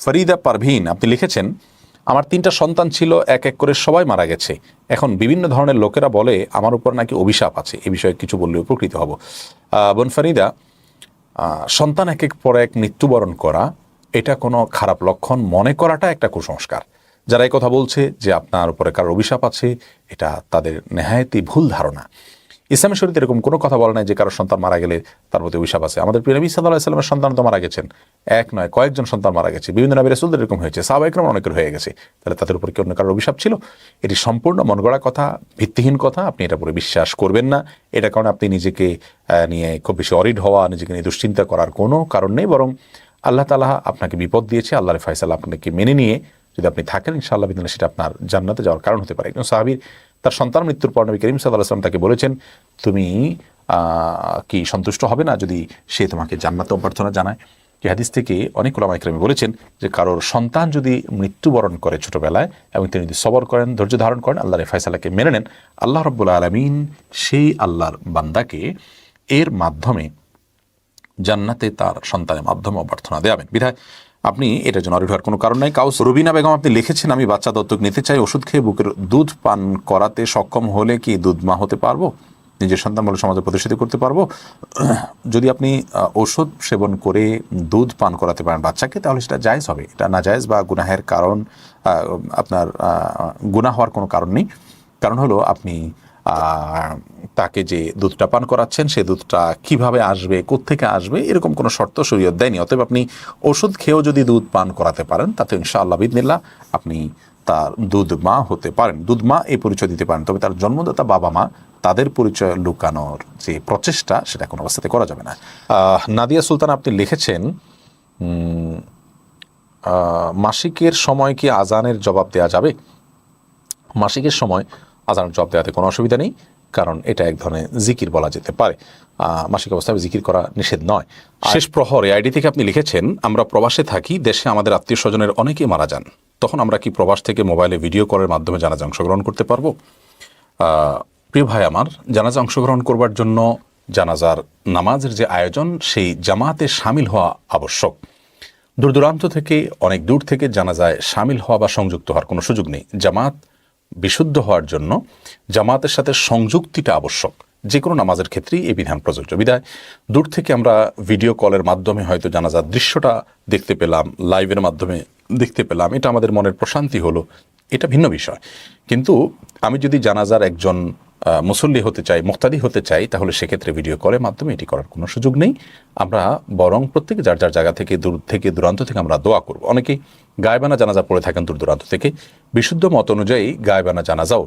ফরিদা পারভিন আপনি লিখেছেন, আমার 3টা সন্তান ছিল, এক এক করে সবাই মারা গেছে। এখন বিভিন্ন ধরনের লোকেরা বলে আমার উপর নাকি অভিশাপ আছে, এ বিষয়ে কিছু বললে উপকৃত হব। বোন ফরিদা, সন্তান এক এক পর এক মৃত্যুবরণ করা এটা কোনো খারাপ লক্ষণ মনে করাটা একটা কুসংস্কার। যারা এই কথা বলছে যে আপনার উপরে কারোর অভিশাপ আছে, এটা তাদের নেহায়েতই ভুল ধারণা। ইসলামের শরীয়তে এরকম কোনো কথা বলে নাই যে কারোর সন্তান মারা গেলে তার প্রতি অভিশাপ আছে। আমাদের প্রিয় নবী সাল্লাল্লাহু আলাইহি ওয়াসাল্লামের সন্তান তো মারা গেছেন, এক নয় কয়েকজন সন্তান মারা গেছে, বিভিন্ন নবী রাসূলদের এরকম হয়েছে, সাহাবা ইকরাম অনেকের হয়ে গেছে। তাহলে তাদের উপর কি অন্য কারোর অভিশাপ ছিল? এটি সম্পূর্ণ মন গড়া কথা, ভিত্তিহীন কথা। আপনি এটা পরে বিশ্বাস করবেন না। এটার কারণে আপনি নিজেকে নিয়ে খুব বেশি অরিড হওয়া, নিজেকে নিয়ে দুশ্চিন্তা করার কোনো কারণ নেই। বরং আল্লাহ তাআলা আপনাকে বিপদ দিয়েছে, আল্লাহর ফয়সালা আপনাকে মেনে নিয়ে যদি আপনি থাকেন, ইনশাআল্লাহ বিদিনা সেটা আপনার জান্নাতে যাওয়ার কারণ হতে পারে। একজন সাহাবীর তার সন্তান মৃত্যুর পর নবী করিম সাল্লাল্লাহু আলাইহি ওয়াসাল্লাম তাকে বলেছেন, তুমি কি সন্তুষ্ট হবে না যদি সে তোমাকে জান্নাতে অভ্যর্থনা জানায়? এই হাদিস থেকে অনেক উলামা ইকরাম বলেছেন যে কারোর সন্তান যদি মৃত্যুবরণ করে ছোটবেলায় এবং তিনি যদি সবর করেন, ধৈর্য ধারণ করেন, আল্লাহর ফয়সালাকে মেনে নেন, আল্লাহ রাব্বুল আলামিন সেই আল্লাহর বান্দাকে এর মাধ্যমে জান্নাতে তার সন্তানের মাধ্যমে অভ্যর্থনা দেওয়াবেন। বিধায় আপনি এটার জন্য অরিড হওয়ার কোনো কারণ নাই। কাউস রুবিনা বেগম আপনি লিখেছেন, আমি বাচ্চা দত্তক নিতে চাই, ওষুধ খেয়ে বুকের দুধ পান করাতে সক্ষম হলে কি দুধ মা হতে পারবো? নিজের সন্তান বলে সমাজে প্রতিষ্ঠিত করতে পারবো? যদি আপনি ওষুধ সেবন করে দুধ পান করাতে পারেন বাচ্চাকে, তাহলে সেটা জায়েজ হবে। এটা নাজায়েজ বা গুনাহের কারণ, আপনার গুনাহ হওয়ার কোনো কারণ নেই। কারণ হলো আপনি তাকে যে দুধটা পান করাচ্ছেন সে দুধটা কিভাবে আসবে, কোত্থেকে আসবে, এরকম কোনো শর্ত শরীয়ত দেয়নি। অতএব আপনি ওষুধ খেয়েও যদি দুধ পান করাতে পারেন, তাতে ইনশাআল্লাহ বিদিনিল্লাহ আপনি তার দুধ মা হতে পারেন, দুধ মা এই পরিচয় দিতে পারেন। তবে তার জন্মদাতা বাবা মা তাদের পরিচয় লুকানোর যে প্রচেষ্টা, সেটা কোনো অবস্থাতে করা যাবে না। নাদিয়া সুলতান আপনি লিখেছেন, মাসিকের সময় কি আজানের জবাব দেওয়া যাবে? মাসিকের সময় আজানের জবাব দেওয়াতে কোনো অসুবিধা নেই, কারণ এটা এক ধরনের জিকির বলা যেতে পারে। মাসিক অবস্থায় জিকির করা নিষেধ নয়। শেষ প্রহরে আইডি থেকে আপনি লিখেছেন, আমরা প্রবাসে থাকি, দেশে আমাদের আত্মীয় স্বজনের অনেকেই মারা যান, তখন আমরা কি প্রবাস থেকে মোবাইলে ভিডিও কলের মাধ্যমে জানাজা অংশগ্রহণ করতে পারবো? প্রিয় ভাই আমার, জানাজা অংশগ্রহণ করবার জন্য জানাজার নামাজের যে আয়োজন, সেই জামাতে শামিল হওয়া আবশ্যক। দূর দূরান্ত থেকে, অনেক দূর থেকে জানাজায় শামিল হওয়া বা সংযুক্ত হওয়ার কোনো সুযোগ নেই। জামাত বিশুদ্ধ হওয়ার জন্য জামাতের সাথে সংযুক্তিটা আবশ্যক। যে কোনো নামাজের ক্ষেত্রেই এই বিধান প্রযোজ্য। বিধায় দূর থেকে আমরা ভিডিও কলের মাধ্যমে হয়তো জানাজার দৃশ্যটা দেখতে পেলাম, লাইভের মাধ্যমে দেখতে পেলাম, এটা আমাদের মনের প্রশান্তি হলো, এটা ভিন্ন বিষয়। কিন্তু আমি যদি জানাজার একজন মুসল্লি হতে চাই, মুক্তাদি হতে চাই, তাহলে সেক্ষেত্রে ভিডিও কলের মাধ্যমে এটি করার কোনো সুযোগ নেই। আমরা বরং প্রত্যেকে যার যার জায়গা থেকে, দূর থেকে দূরান্ত থেকে আমরা দোয়া করব। অনেকেই গায়েবানা জানাজা পড়ে থাকেন দূর দূরান্ত থেকে। বিশুদ্ধ মত অনুযায়ী গায়েবানা জানাজাও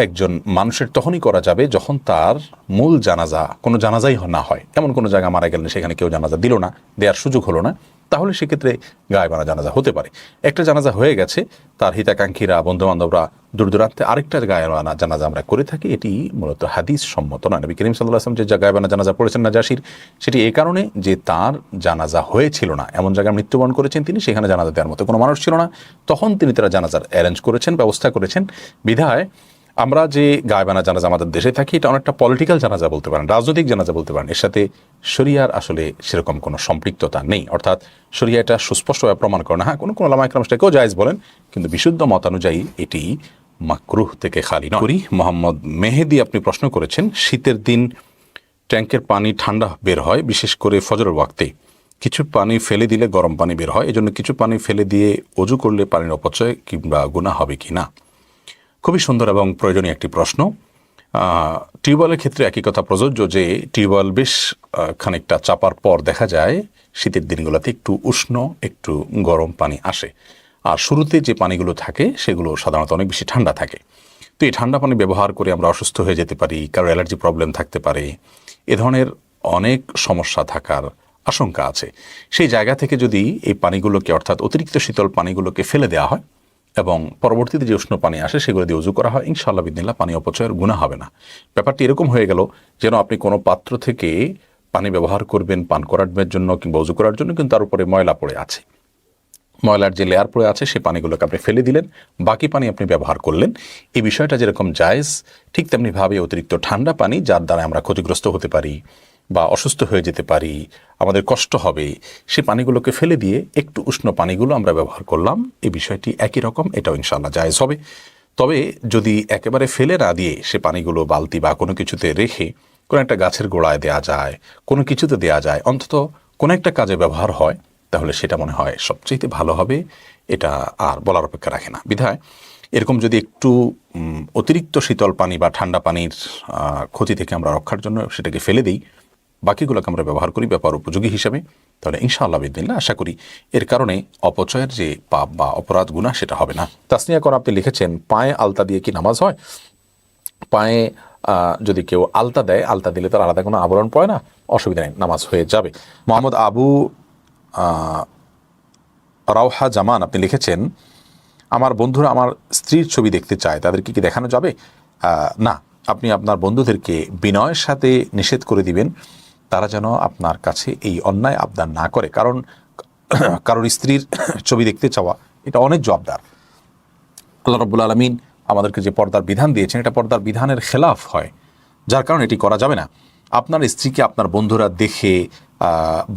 একজন মানুষের তখনই করা যাবে যখন তার মূল জানাজা, কোনো জানাজাই না হয়, এমন কোনো জায়গা মারা গেলেন সেখানে কেউ জানাজা দিল না, দেওয়ার সুযোগ হলো না, তাহলে সেক্ষেত্রে গায়েবানা জানাজা হতে পারে। একটা জানাজা হয়ে গেছে, তার হিতাকাঙ্ক্ষীরা, বন্ধুবান্ধবরা দূর দূরান্তে আরেকটা গায়েবানা জানাজা আমরা করে থাকি, এটি মূলত হাদিস সম্মত নয়। নবী করিম সাল্লাল্লাহু আলাইহি ওয়াসাল্লাম যে গায়েবানা জানাজা পড়েছেন নাজাশির, সেটি এই কারণে যে তার জানাজা হয়েছিল না, এমন জায়গায় মৃত্যুবরণ করেছেন তিনি, সেখানে জানাজা দেওয়ার মতো কোনো মানুষ ছিল না, তখন তিনি তারা জানাজার অ্যারেঞ্জ করেছেন, ব্যবস্থা করেছেন। বিধায় আমরা যে গায়েবানা জানাজা আমাদের দেশে থাকি, এটা অনেকটা পলিটিক্যাল জানাজা বলতে পারেন, রাজনৈতিক জানাজা বলতে পারেন। এর সাথে শরিয়ার আসলে সেরকম কোনো সম্পৃক্ততা নেই, অর্থাৎ শরিয়া এটা সুস্পষ্টভাবে প্রমাণ করে না। হ্যাঁ, কোনো ওলামা ইকরাম সেটাকেও জায়েজ বলেন, কিন্তু বিশুদ্ধ মতানুযায়ী এটি মাকরুহ থেকে খালি নয়। মোহাম্মদ মেহেদি আপনি প্রশ্ন করেছেন, শীতের দিন ট্যাঙ্কের পানি ঠান্ডা বের হয়, বিশেষ করে ফজরের ওয়াক্তে, কিছু পানি ফেলে দিলে গরম পানি বের হয়, এজন্য কিছু পানি ফেলে দিয়ে ওযু করলে পানির অপচয় কিংবা গুনাহ হবে কি না? খুবই সুন্দর এবং প্রয়োজনীয় একটি প্রশ্ন। টিউবওয়েলের ক্ষেত্রে একই কথা প্রযোজ্য যে টিউবওয়েল বেশ খানিকটা চাপার পর দেখা যায় শীতের দিনগুলোতে একটু উষ্ণ, একটু গরম পানি আসে, আর শুরুতে যে পানিগুলো থাকে সেগুলো সাধারণত অনেক বেশি ঠান্ডা থাকে। তো এই ঠান্ডা পানি ব্যবহার করে আমরা অসুস্থ হয়ে যেতে পারি, কারো অ্যালার্জি প্রবলেম থাকতে পারে, এ ধরনের অনেক সমস্যা থাকার আশঙ্কা আছে। সেই জায়গা থেকে যদি এই পানিগুলোকে, অর্থাৎ অতিরিক্ত শীতল পানিগুলোকে ফেলে দেওয়া হয় এবং পরবর্তীতে যে উষ্ণ পানি আসে সেগুলো দিয়ে উযু করা হয়, ইনশাআল্লাহ বিদিনিল্লাহ পানি অপচয়ের গুনাহ হবে না। ব্যাপারটি এরকম হয়ে গেল যেন আপনি কোনো পাত্র থেকে পানি ব্যবহার করবেন পান করার জন্য কিংবা উযু করার জন্য, কিন্তু তার উপরে ময়লা পড়ে আছে, ময়লার যে লেয়ার পড়ে আছে সেই পানিগুলোকে আপনি ফেলে দিলেন, বাকি পানি আপনি ব্যবহার করলেন। এই বিষয়টা যেরকম জায়েজ, ঠিক তেমনিভাবে অতিরিক্ত ঠান্ডা পানি যার দ্বারা আমরা ক্ষতিগ্রস্ত হতে পারি বা অসুস্থ হয়ে যেতে পারি, আমাদের কষ্ট হবে, সে পানিগুলোকে ফেলে দিয়ে একটু উষ্ণ পানিগুলো আমরা ব্যবহার করলাম, এই বিষয়টি একই রকম, এটাও ইনশাআল্লাহ জায়েজ হবে। তবে যদি একেবারে ফেলে না দিয়ে সে পানিগুলো বালতি বা কোনো কিছুতে রেখে কোনো একটা গাছের গোড়ায় দেয়া যায়, কোনো কিছুতে দেয়া যায়, অন্তত কোনো একটা কাজে ব্যবহার হয়, তাহলে সেটা মনে হয় সবচেয়ে ভালো হবে। এটা আর বলার অপেক্ষা রাখে না। বিধায় এরকম যদি একটু অতিরিক্ত শীতল পানি বা ঠান্ডা পানির ক্ষতি থেকে আমরা রক্ষার জন্য সেটাকে ফেলে দিই, বাকিগুলোকে আমরা ব্যবহার করি ব্যাপার উপযোগী হিসাবে, তাহলে ইনশাআল্লাহ বিদিনিল্লাহ আশা করি এর কারণে অপচয়ের যে পাপ বা অপরাধ গুনাহ সেটা হবে না। তাসনিয়া কর আপনি লিখেছেন, পায়ে আলতা দিয়ে কি নামাজ হয়? পায়ে যদি কেউ আলতা দেয়, আলতা দিলে তার আলাদা কোনো আবরণ পড়ে না, অসুবিধা নেই, নামাজ হয়ে যাবে। মোহাম্মদ আবু রাওহা জামান আপনি লিখেছেন, আমার বন্ধুরা আমার স্ত্রীর ছবি দেখতে চায়, তাদেরকে কি দেখানো যাবে? না, আপনি আপনার বন্ধুদেরকে বিনয়ের সাথে নিষেধ করে দিবেন তারা যেন আপনার কাছে এই অন্যায় আবদার না করে। কারণ কারোর স্ত্রীর ছবি দেখতে চাওয়া এটা অনেক জবাবদার। আল্লাহ রাব্বুল আলামিন আমাদেরকে যে পর্দার বিধান দিয়েছেন, এটা পর্দার বিধানের খেলাফ হয়, যার কারণে এটি করা যাবে না। আপনার স্ত্রীকে আপনার বন্ধুরা দেখে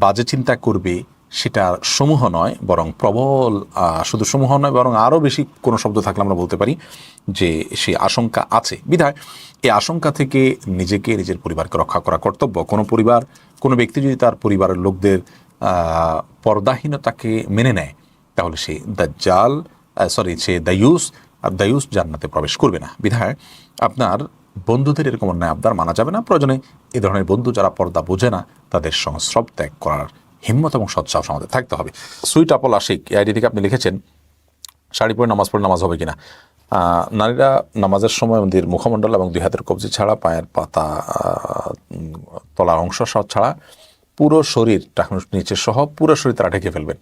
বাজে চিন্তা করবে, সেটা সমূহ নয়, বরং প্রবল, শুধু সমূহ নয় বরং আরও বেশি কোনো শব্দ থাকলে আমরা বলতে পারি যে সে আশঙ্কা আছে। বিধায় এই আশঙ্কা থেকে নিজেকে, নিজের পরিবারকে রক্ষা করা কর্তব্য। কোনো ব্যক্তি যদি তার পরিবারের লোকদের পর্দাহীনতাকে মেনে নেয়, তাহলে সে সে দায়ুস জান্নাতে প্রবেশ করবে না। বিধায় আপনার বন্ধুদের এরকম অন্যায় আবদার মানা যাবে না। প্রয়োজনে এই ধরনের বন্ধু যারা পর্দা বোঝে না, তাদের সংস্রব ত্যাগ করার হিম্মত এবং সৎসাহস আমাদের থাকতে হবে। সুইট আপল আশিক আইডি থেকে আপনি লিখেছেন, শাড়ি পরে নামাজ হবে কিনা? নারীরা নামাজের সময় আমাদের মুখমণ্ডল এবং দুই হাতের কবজি ছাড়া, পায়ের পাতা, তলার অংশ সব ছাড়া পুরো শরীর টাকুন নিচে সহ পুরো শরীর তারা ঢেকে ফেলবেন।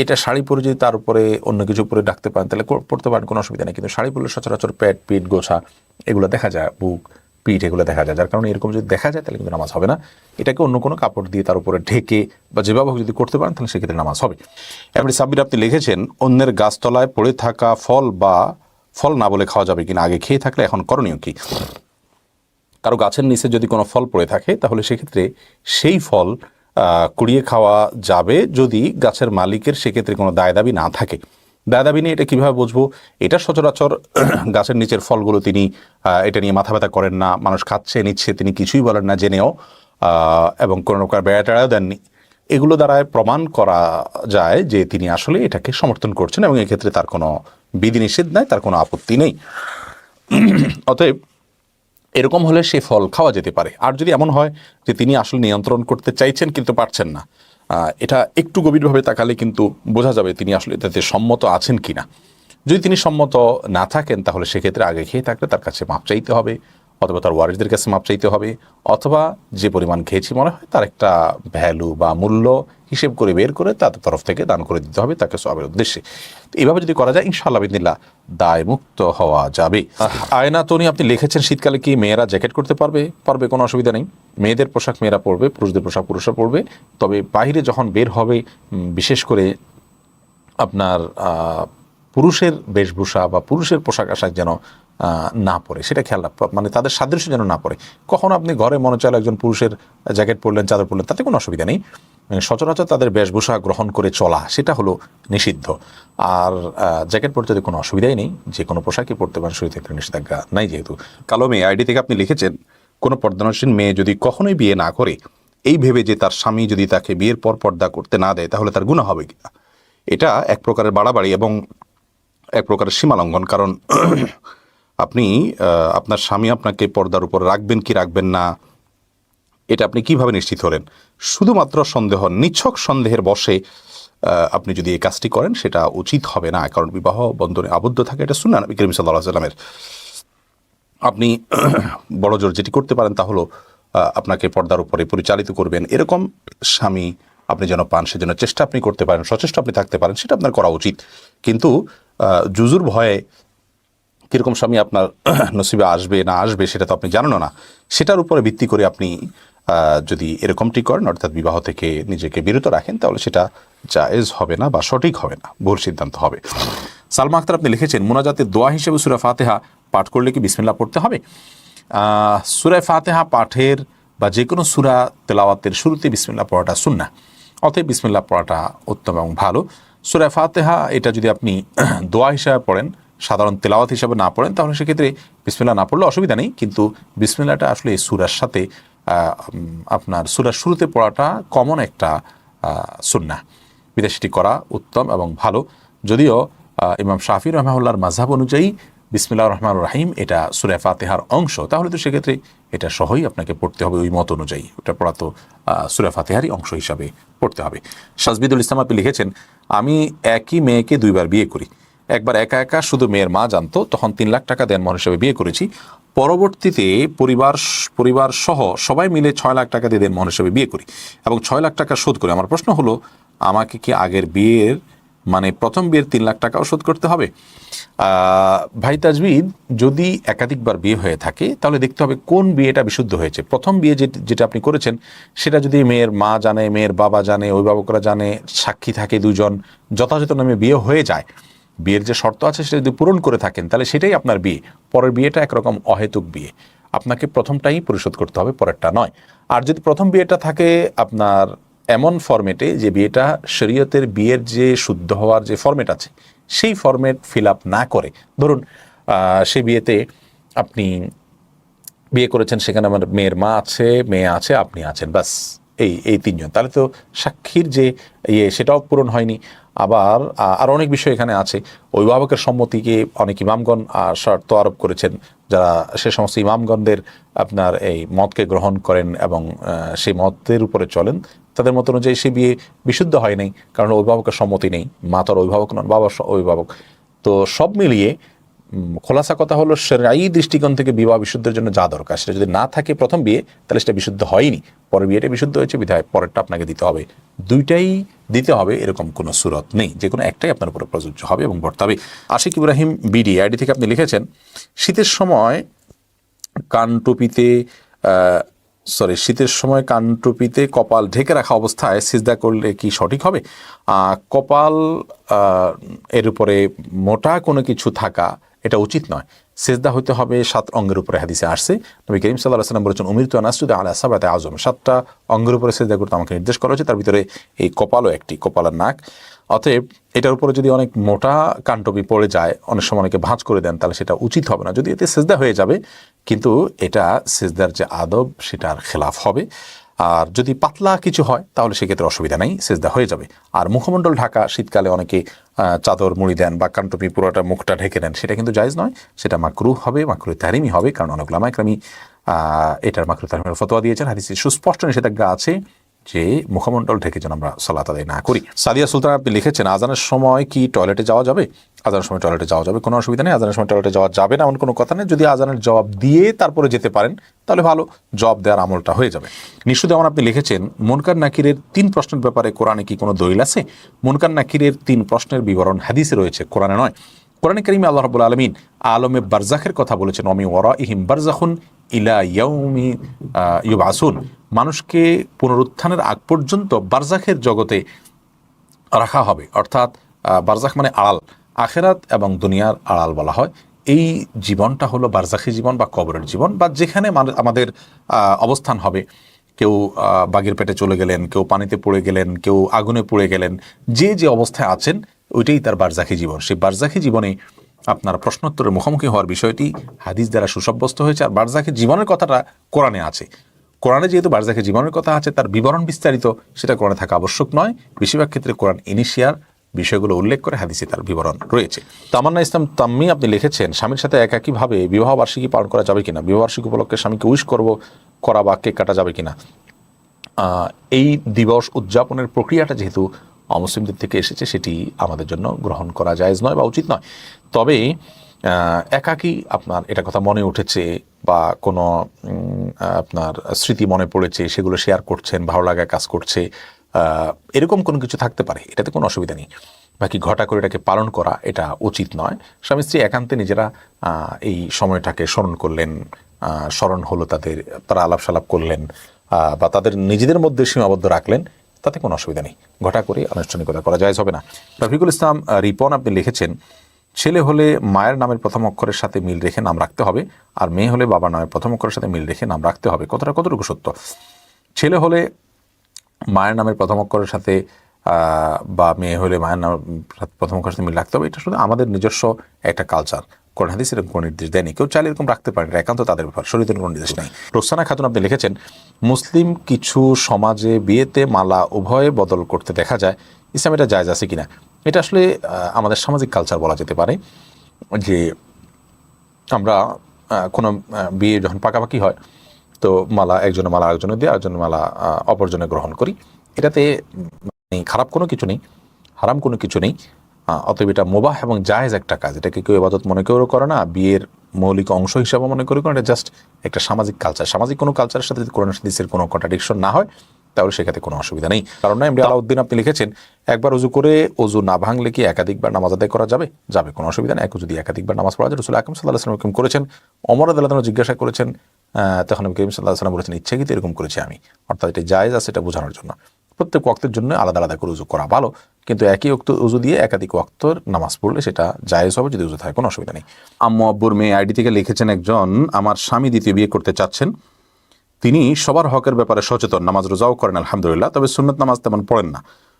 এটা শাড়ি পরে যদি তার উপরে অন্য কিছু পরে ডাকতে পারেন তাহলে পড়তে পারেন, কোনো অসুবিধা নেই। কিন্তু শাড়ি পরলে সচরাচর পেট, পিঠ, গোছা এগুলো দেখা যায়, বুক, পিঠ এগুলো দেখা যায়, যার কারণে এরকম যদি দেখা যায় তাহলে কিন্তু নামাজ হবে না। এটাকে অন্য কোনো কাপড় দিয়ে তার উপরে ঢেকে বা যেভাবে যদি করতে পারেন তাহলে সেক্ষেত্রে নামাজ হবে। এমনি সাব্বির আপনি লিখেছেন, অন্যের গাছতলায় পড়ে থাকা ফল না বলে খাওয়া যাবে কিনা, আগে খেয়ে থাকলে এখন করণীয় কি? কারো গাছের নিচে যদি কোনো ফল পড়ে থাকে তাহলে সেক্ষেত্রে সেই ফল কুড়িয়ে খাওয়া যাবে, যদি গাছের মালিকের সেক্ষেত্রে কোনো দায় দাবি না থাকে। দায় দাবি নিয়ে এটা কীভাবে বুঝবো? এটা সচরাচর গাছের নিচের ফলগুলো তিনি এটা নিয়ে মাথা ব্যথা করেন না, মানুষ খাচ্ছে নিচ্ছে, তিনি কিছুই বলেন না জেনেও, এবং কোনো প্রকার বেড়া টেড়াও দেননি। এগুলো দ্বারায় প্রমাণ করা যায় যে তিনি আসলে এটাকে সমর্থন করছেন এবং এক্ষেত্রে তার কোনো বিধিনিষেধ নাই, তার কোনো আপত্তি নেই। অতএব এরকম হলে সে ফল খাওয়া যেতে পারে। আর যদি এমন হয় যে তিনি আসলে নিয়ন্ত্রণ করতে চাইছেন কিন্তু পারছেন না, এটা একটু গভীরভাবে তাকালে কিন্তু বোঝা যাবে তিনি আসলে এটাতে সম্মত আছেন কিনা। যদি তিনি সম্মত না থাকেন তাহলে সেক্ষেত্রে আগে খেয়ে থাকলে তার কাছে মাপ চাইতে হবে, অথবা তার ওয়ারিসদের কাছে মাপ চাইতে হবে, অথবা যে পরিমাণ খেয়েছি মনে হয় তার একটা ভ্যালু বা মূল্য হিসেব করে বের করে তার তরফ থেকে দান করে দিতে হবে তাকে সবের উদ্দেশ্যে। এইভাবে যদি করা যায় ইনশাআল্লাহ বিদিনিল্লাহ দায় মুক্ত হওয়া যাবে। আয়না তনি আপনি লিখেছেন, শীতকালে কি মেয়েরা জ্যাকেট করতে পারবে? কোনো অসুবিধা নেই। মেয়েদের পোশাক মেয়েরা পরবে, পুরুষদের পোশাক পুরুষরা পরবে। তবে বাইরে যখন বের হবে, বিশেষ করে আপনার পুরুষের বেশভূষা বা পুরুষের পোশাক আশাক যেন না পরে, সেটা খেয়াল মানে তাদের সাদৃশ্য যেন না পড়ে। কখনো আপনি ঘরে মনে চাইলে একজন পুরুষের জ্যাকেট পরলেন, চাদর পরলেন, তাতে কোনো অসুবিধা নেই। সচরাচর তাদের বেশভূষা গ্রহণ করে চলা সেটা হলো নিষিদ্ধ। আর জ্যাকেট পরতে কোনো অসুবিধাই নেই, যে কোনো পোশাকই পরতে পারেন, শরীর থেকে নিষেধাজ্ঞা নাই যেহেতু। কালো মেয়ে আইডি থেকে আপনি লিখেছেন, কোনো পর্দানসীন মেয়ে যদি কখনোই বিয়ে না করে, এই ভেবে যে তার স্বামী যদি তাকে বিয়ের পর পর্দা করতে না দেয় তাহলে তার গুনাহ হবে কিনা? এটা এক প্রকারের বাড়াবাড়ি এবং এক প্রকারের সীমালঙ্ঘন। কারণ আপনি আপনার স্বামী আপনাকে পর্দার উপর রাখবেন কি রাখবেন না, এটা আপনি কিভাবে নিশ্চিত হলেন? শুধুমাত্র সন্দেহ, নিছক সন্দেহের বশে আপনি যদি এই কাজটি করেন সেটা উচিত হবে না। কারণ বিবাহ বন্ধনে আবদ্ধ থাকে, এটা সুন্নাহ নবী করিম সাল্লাল্লাহু আলাইহি ওয়াসাল্লামের। আপনি বড় জোর যেটি করতে পারেন তা হলো আপনাকে পর্দার উপরে পরিচালিত করবেন, এরকম স্বামী আপনি যেন পান, সেজন্য চেষ্টা আপনি করতে পারেন, সচেষ্ট আপনি থাকতে পারেন, সেটা আপনার করা উচিত। কিন্তু জুজুর ভয়ে কীরকম স্বামী আপনার নসিবে আসবে না আসবে সেটা তো আপনি জানেন না। সেটার উপরে ভিত্তি করে আপনি যদি এরকমটি করেন, অর্থাৎ বিবাহ থেকে নিজেকে বিরত রাখেন, তাহলে সেটা জায়েজ হবে না বা সঠিক হবে না, ভুল সিদ্ধান্ত হবে। সালমা আক্তার আপনি লিখেছেন, মোনাজাতের দোয়া হিসেবে সূরা ফাতিহা পাঠ করলে কি বিসমিল্লাহ পড়তে হবে? সূরা ফাতিহা পাঠের বা যে কোনো সূরা তেলাওয়াতের শুরুতে বিসমিল্লাহ পড়াটা সুন্নাহ, অতএব বিসমিল্লাহ পড়াটা উত্তম এবং ভালো। সূরা ফাতিহা এটা যদি আপনি দোয়া হিসাবে পড়েন, সাধারণ তেলাওয়াত হিসাবে না পড়েন, তাহলে সেক্ষেত্রে বিসমিল্লাহ না পড়লে অসুবিধা নেই, কিন্তু বিসমিল্লাহটা আসলে এই সূরার সাথে আপনার সূরার শুরুতে পড়াটা কমন একটা সুন্নাহ, বিদেশটি করা উত্তম এবং ভালো। যদিও ইমাম শাফি রহমাহুল্লাহর মাযহাব অনুযায়ী বিসমিল্লাহির রহমানির রহিম এটা সূরা ফাতিহার অংশ, তাহলে তো সেক্ষেত্রে এটা সহই আপনাকে পড়তে হবে ওই মত অনুযায়ী, ওটা পড়া তো সূরা ফাতিহারই অংশ হিসাবে পড়তে হবে। সাজবিদুল ইসলাম আপনি লিখেছেন, আমি একই মেয়েকে 2 বার বিয়ে করি। একবার একা একা শুধু মেয়ের মা জানতো, তখন 3 লাখ টাকা দেনমোহর হিসেবে বিয়ে করেছি। পরবর্তীতে পরিবার সহ সবাই মিলে 6 লাখ টাকা দিয়ে দেনমোহর হিসেবে বিয়ে করি এবং 6 লাখ টাকা শোধ করি। আমার প্রশ্ন হলো, আমাকে কি আগের বিয়ের মানে প্রথম বিয়ের 3 লাখ টাকাও শোধ করতে হবে? ভাই তাজবিদ, যদি একাধিকবার বিয়ে হয়ে থাকে তাহলে দেখতে হবে কোন বিয়েটা বিশুদ্ধ হয়েছে। প্রথম বিয়ে যেটা আপনি করেছেন সেটা যদি মেয়ের মা জানে, মেয়ের বাবা জানে, অভিভাবকরা জানে, সাক্ষী থাকে 2 জন, যথাযথ নামে বিয়ে হয়ে যায়, বিয়ের যে শর্ত আছে সেটা যদি পূরণ করে থাকেন তাহলে সেটাই আপনার বিয়ে। পরের বিয়েটা একরকম অহেতুক বিয়ে, আপনাকে প্রথমটাই পরিশোধ করতে হবে, পরেরটা নয়। আর যদি প্রথম বিয়েটা থাকে আপনার এমন ফরম্যাটে যে বিয়েটা শরীয়তের বিয়ের যে শুদ্ধ হওয়ার যে ফরম্যাট আছে সেই ফরম্যাট ফিল আপ না করে, ধরুন সেই বিয়েতে আপনি বিয়ে করেছেন, সেখানে আমার মেয়ের মা আছে, মেয়ে আছে, আপনি আছেন, বাস এই 3 জন, তাহলে তো সাক্ষীর যে সেটাও পূরণ হয়নি। আবার আর অনেক বিষয় এখানে আছে। অভিভাবকের সম্মতিকে অনেক ইমামগণ শর্ত আরোপ করেছেন, যারা সে সমস্ত ইমামগণদের আপনার এই মতকে গ্রহণ করেন এবং সেই মতের উপরে চলেন, তাদের মত অনুযায়ী সে বিয়ে বিশুদ্ধ হয় নাই, কারণ অভিভাবকের সম্মতি নেই, মা তার অভিভাবক নন, বাবা অভিভাবক। তো সব মিলিয়ে খোলাসা কথা হলো, শরঈ দৃষ্টিকোণ থেকে বিবাহ বিশুদ্ধের জন্য যা দরকার সেটা যদি না থাকে প্রথম বিয়ে, তাহলে সেটা বিশুদ্ধ হয়নি। পরের বিয়েটা বিশুদ্ধ হয়েছে বিধায় পরেরটা আপনাকে দিতে হবে। 2টাই দিতে হবে এরকম কোনো সুরত নেই, যে কোনো একটাই আপনার উপরে প্রযোজ্য হবে এবং বর্তাবে। আশিক ইব্রাহিম বিডি আইডি থেকে আপনি লিখেছেন, শীতের সময় কানটুপিতে কপাল ঢেকে রাখা অবস্থায় সিজদা করলে কি সঠিক হবে? কপাল এর উপরে মোটা কোনো কিছু থাকা এটা উচিত নয়। সিজদা হইতে হবে 7 অঙ্গের উপরে, হাদিসে আসছে। নবী করিম সাল্লাল্লাহু আলাইহি ওয়াসাল্লাম বলেছেন, উমিরতু আন আসজুদা আলা সাবআতি আযম, 7টা অঙ্গের উপরে সিজদা করতে আমাকে নির্দেশ করা হয়েছে, তার ভিতরে এই কপালও একটি, কপাল আর নাক। অতএব এটার উপরে যদি অনেক মোটা কানটুপি পড়ে যায়, অনেক সময় অনেকে ভাঁজ করে দেন, তাহলে সেটা উচিত হবে না। যদি এতে সিজদা হয়ে যাবে, কিন্তু এটা সিজদার যে আদব সেটার খেলাফ হবে। আর যদি পাতলা কিছু হয় তাহলে সেক্ষেত্রে অসুবিধা নেই, সিজদা হয়ে যাবে। আর মুখমণ্ডল ঢাকা, শীতকালে অনেকে চাদর মুড়ি দেন বা কানটুপি পুরোটা মুখটা ঢেকে দেন, সেটা কিন্তু জায়েজ নয়, সেটা মাকরুহ হবে, মাকরুহ তাহরিমি হবে। কারণ অনেক উলামা ইকরামি এটার মাকরুহ তাহরিমের ফতোয়া দিয়েছেন। হাদিসে সুস্পষ্ট নিষেধাজ্ঞা আছে যে মুখমণ্ডল ঢেকে যেন আমরা সালাত আদায় না করি। সাদিয়া সুলতান আপনি লিখেছেন, আজানের সময় কি টয়লেটে যাওয়া যাবে? আজানের সময় টয়লেটে যাওয়া যাবে, কোনো অসুবিধা নেই। আজানের সময় টয়লেটে যাওয়া যাবে না এমন কোনো কথা নেই। যদি আজানের জবাব দিয়ে তারপরে যেতে পারেন তাহলে ভালো, জবাব দেওয়ার আমলটা হয়ে যাবে। নিশুদেওয়ান আপনি লিখেছেন, মুনকার নাকিরের 3 প্রশ্নের ব্যাপারে কোরআনে কি কোনো দলিল আছে? মুনকার নাকিরের 3 প্রশ্নের বিবরণ হাদিসে রয়েছে, কোরআনে নয়। কোরআনে কারীমে আল্লাহ রাব্বুল আলামিন আলমে বারজাখের কথা বলেছেন, ওয়া মিন ওয়ারাইহিম বারজাখুন ইলা ইয়াউমি ইউবআসুন, মানুষকে পুনরুত্থানের আগ পর্যন্ত বারজাখের জগতে রাখা হবে। অর্থাৎ বারজাখ মানে আড়াল, আখেরাত এবং দুনিয়ার আড়াল বলা হয়। এই জীবনটা হলো বারজাখী জীবন বা কবরের জীবন, বা যেখানে আমাদের অবস্থান হবে। কেউ বাঘের পেটে চলে গেলেন, কেউ পানিতে পড়ে গেলেন, কেউ আগুনে পুড়ে গেলেন, যে অবস্থায় আছেন ওইটাই তার বারজাখী জীবন। সেই বারজাখী জীবনে আপনার প্রশ্নোত্তরের মুখোমুখি হওয়ার বিষয়টি হাদিস দ্বারা সুসাব্যস্ত হয়েছে। আর বারজাখী জীবনের কথাটা কোরআনে আছে। কোরআনে যেহেতু বারজাখী জীবনের কথা আছে, তার বিবরণ বিস্তারিত সেটা কোরআনে থাকা আবশ্যক নয়। বেশিরভাগ ক্ষেত্রে কোরআন ইনিশিয়ার বিষয়গুলো উল্লেখ করে হাদিসে তার বিবরণ রয়েছে। তামান্না ইসলাম তাম্মি আপনি লিখেছেন, স্বামীর সাথে একাকীভাবে বিবাহ বার্ষিকী পালন করা যাবে কিনা? বিবাহ বার্ষিকী উপলক্ষে স্বামীকে উইশ করা বা কেক কাটা যাবে কিনা? এই দিবস উদযাপনের প্রক্রিয়াটা যেহেতু অমুসলিমদের থেকে এসেছে, সেটি আমাদের জন্য গ্রহণ করা জায়েজ নয় বা উচিত নয়। তবে একাকী আপনার এটা কথা মনে উঠেছে বা কোনো আপনার স্মৃতি মনে পড়েছে, সেগুলো শেয়ার করছেন, ভালো লাগা কাজ করছে, এরকম কোনো কিছু থাকতে পারে, এটাতে কোনো অসুবিধা নেই। বাকি ঘটা করে এটাকে পালন করা এটা উচিত নয়। স্বামী স্ত্রী একান্তে নিজেরা এই সময়টাকে স্মরণ করলেন, স্মরণ হলো তাদের, তারা আলাপ সালাপ করলেন বা তাদের নিজেদের মধ্যে সীমাবদ্ধ রাখলেন, তাতে কোনো অসুবিধা নেই। ঘটা করে আনুষ্ঠানিকতা করা জায়েজ হবে না। রফিকুল ইসলাম রিপন আপনি লিখেছেন, ছেলে হলে মায়ের নামের প্রথম অক্ষরের সাথে মিল রেখে নাম রাখতে হবে, আর মেয়ে হলে বাবার নামের প্রথম অক্ষরের সাথে মিল রেখে নাম রাখতে হবে। কথাটা কতটুকু সত্য? ছেলে হলে মায়ের নামের প্রথম অক্ষরের সাথে বা মেয়ে হলে মায়ের নামের প্রথম অক্ষরের সাথে মিল রাখতে হবে, এটা শুধু আমাদের নিজস্ব একটা কালচার। কোরআন হাদিস এরকম কোনো নির্দেশ দেয়নি, কেউ চাইলে এরকম রাখতে পারেন, একান্ত তাদের ব্যাপার, শরীয়তের কোনো নির্দেশ নেই। রোসানা খাতুন আপনি লিখেছেন, মুসলিম কিছু সমাজে বিয়েতে মালা উভয়ে বদল করতে দেখা যায়, ইসলাম এটা জায়েজ আছে কিনা? এটা আসলে আমাদের সামাজিক কালচার বলা যেতে পারে, যে আমরা কোনো বিয়ে যখন পাকাপাকি হয় তো মালা একজনের মালা আরেকজনের দিয়ে, আরেকজনের মালা অপরজনে গ্রহণ করি। এটাতে খারাপ কোনো কিছু নেই, হারাম কোনো কিছু নেই। অতএব এটা মুবাহ এবং জায়েজ একটা কাজ। এটাকে কেউ ইবাদত মনে করেও করে না, বিয়ের মৌলিক অংশ হিসাবে মনে করে, এটা জাস্ট একটা সামাজিক কালচার। সামাজিক কোনো কালচারের সাথে যদি কোরআন হাদিসের কোনো কন্ট্রাডিকশন না হয় তাহলে সেক্ষেত্রে কোনো অসুবিধা নেই। কারণ না, এমনি আলাউদ্দিন আপনি লিখেছেন, একবার উজু করে উজু না ভাঙলে কি একাধিকবার নামাজ আদায় করা যাবে? যাবে, কোনো অসুবিধা নেই। যদি একাধিকবার নামাজ পড়া যায়, রাসূল আকরাম সাল্লাল্লাহু আলাইহি ওয়াসাল্লাম করেছেন। ওমর রাদিয়াল্লাহু আনহু জিজ্ঞাসা করেছেন, তখন নবী করিম সাল্লাল্লাহু আলাইহি ওয়াসাল্লাম বলেছেন, ইচ্ছাকৃত এরকম করেছি আমি। অর্থাৎ এটা জায়েজ আছে, এটা বোঝানোর জন্য। প্রত্যেক ওয়াক্তের জন্য আলাদা আলাদা করে উজু করা ভালো, কিন্তু একই ওয়াক্ত উজু দিয়ে একাধিক ওয়াক্তর নামাজ পড়লে সেটা জায়েজ হবে যদি উজু থাকে, কোনো অসুবিধা নেই। আম্মু আব্বুর মেয়ে আইডি থেকে লিখেছেন, একজন আমার স্বামী দ্বিতীয় বিয়ে করতে চাচ্ছেন, তিনি সবার হকের ব্যাপারে সচেতন, নামাজ রোজাও করেন আলহামদুলিল্লাহ, তবে সুন্নত নামাজ তেমন পড়েন না,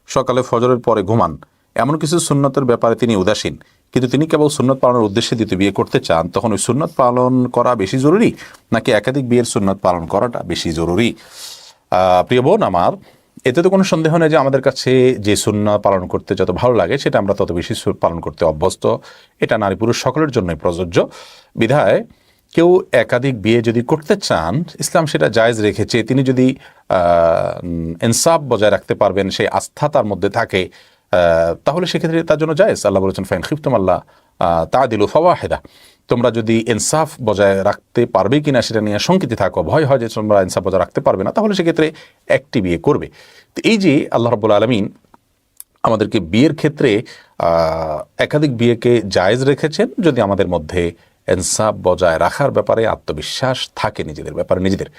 সকালে ফজরের পরে ঘুমান, এমন কিছু সুন্নতের ব্যাপারে তিনি উদাসীন, কিন্তু তিনি কেবল সুন্নত পালনের উদ্দেশ্যে দ্বিতীয় বিয়ে করতে চান, তখন ওই সুন্নত পালন করা বেশি জরুরি নাকি একাধিক বিয়ের সুন্নত পালন করাটা বেশি জরুরি? প্রিয় বোন আমার, এতে তো কোনো সন্দেহ নেই যে আমাদের কাছে যে সুন্নাহ পালন করতে যত ভালো লাগে সেটা আমরা তত বেশি পালন করতে অভ্যস্ত। এটা নারী পুরুষ সকলের জন্যই প্রযোজ্য। বিধায় কেউ একাধিক বিয়ে যদি করতে চান, ইসলাম সেটা জায়েজ রেখেছে। তিনি যদি ইনসাফ বজায় রাখতে পারবেন, সেই আস্থা তার মধ্যে থাকে, তাহলে সেক্ষেত্রে তার জন্য জায়েজ। আল্লাহ বলেছেন, ফাইন খিফতুম আল্লাহ তা'দিলু ফাওয়াহিদা, তোমরা যদি ইনসাফ বজায় রাখতে পারবে কিনা সেটা নিয়ে শঙ্কিত থাকো, ভয় হয় যে তোমরা ইনসাফ বজায় রাখতে পারবে না, তাহলে সেক্ষেত্রে একটি বিয়ে করবে। তো এই যে আল্লাহ রাব্বুল আলামিন আমাদেরকে বিয়ের ক্ষেত্রে একাধিক বিয়েকে জায়েজ রেখেছেন, যদি আমাদের মধ্যে ইনসাফ বজায় রাখার ব্যাপারে আত্মবিশ্বাস থাকে নিজেদের ব্যাপারে নিজেদের,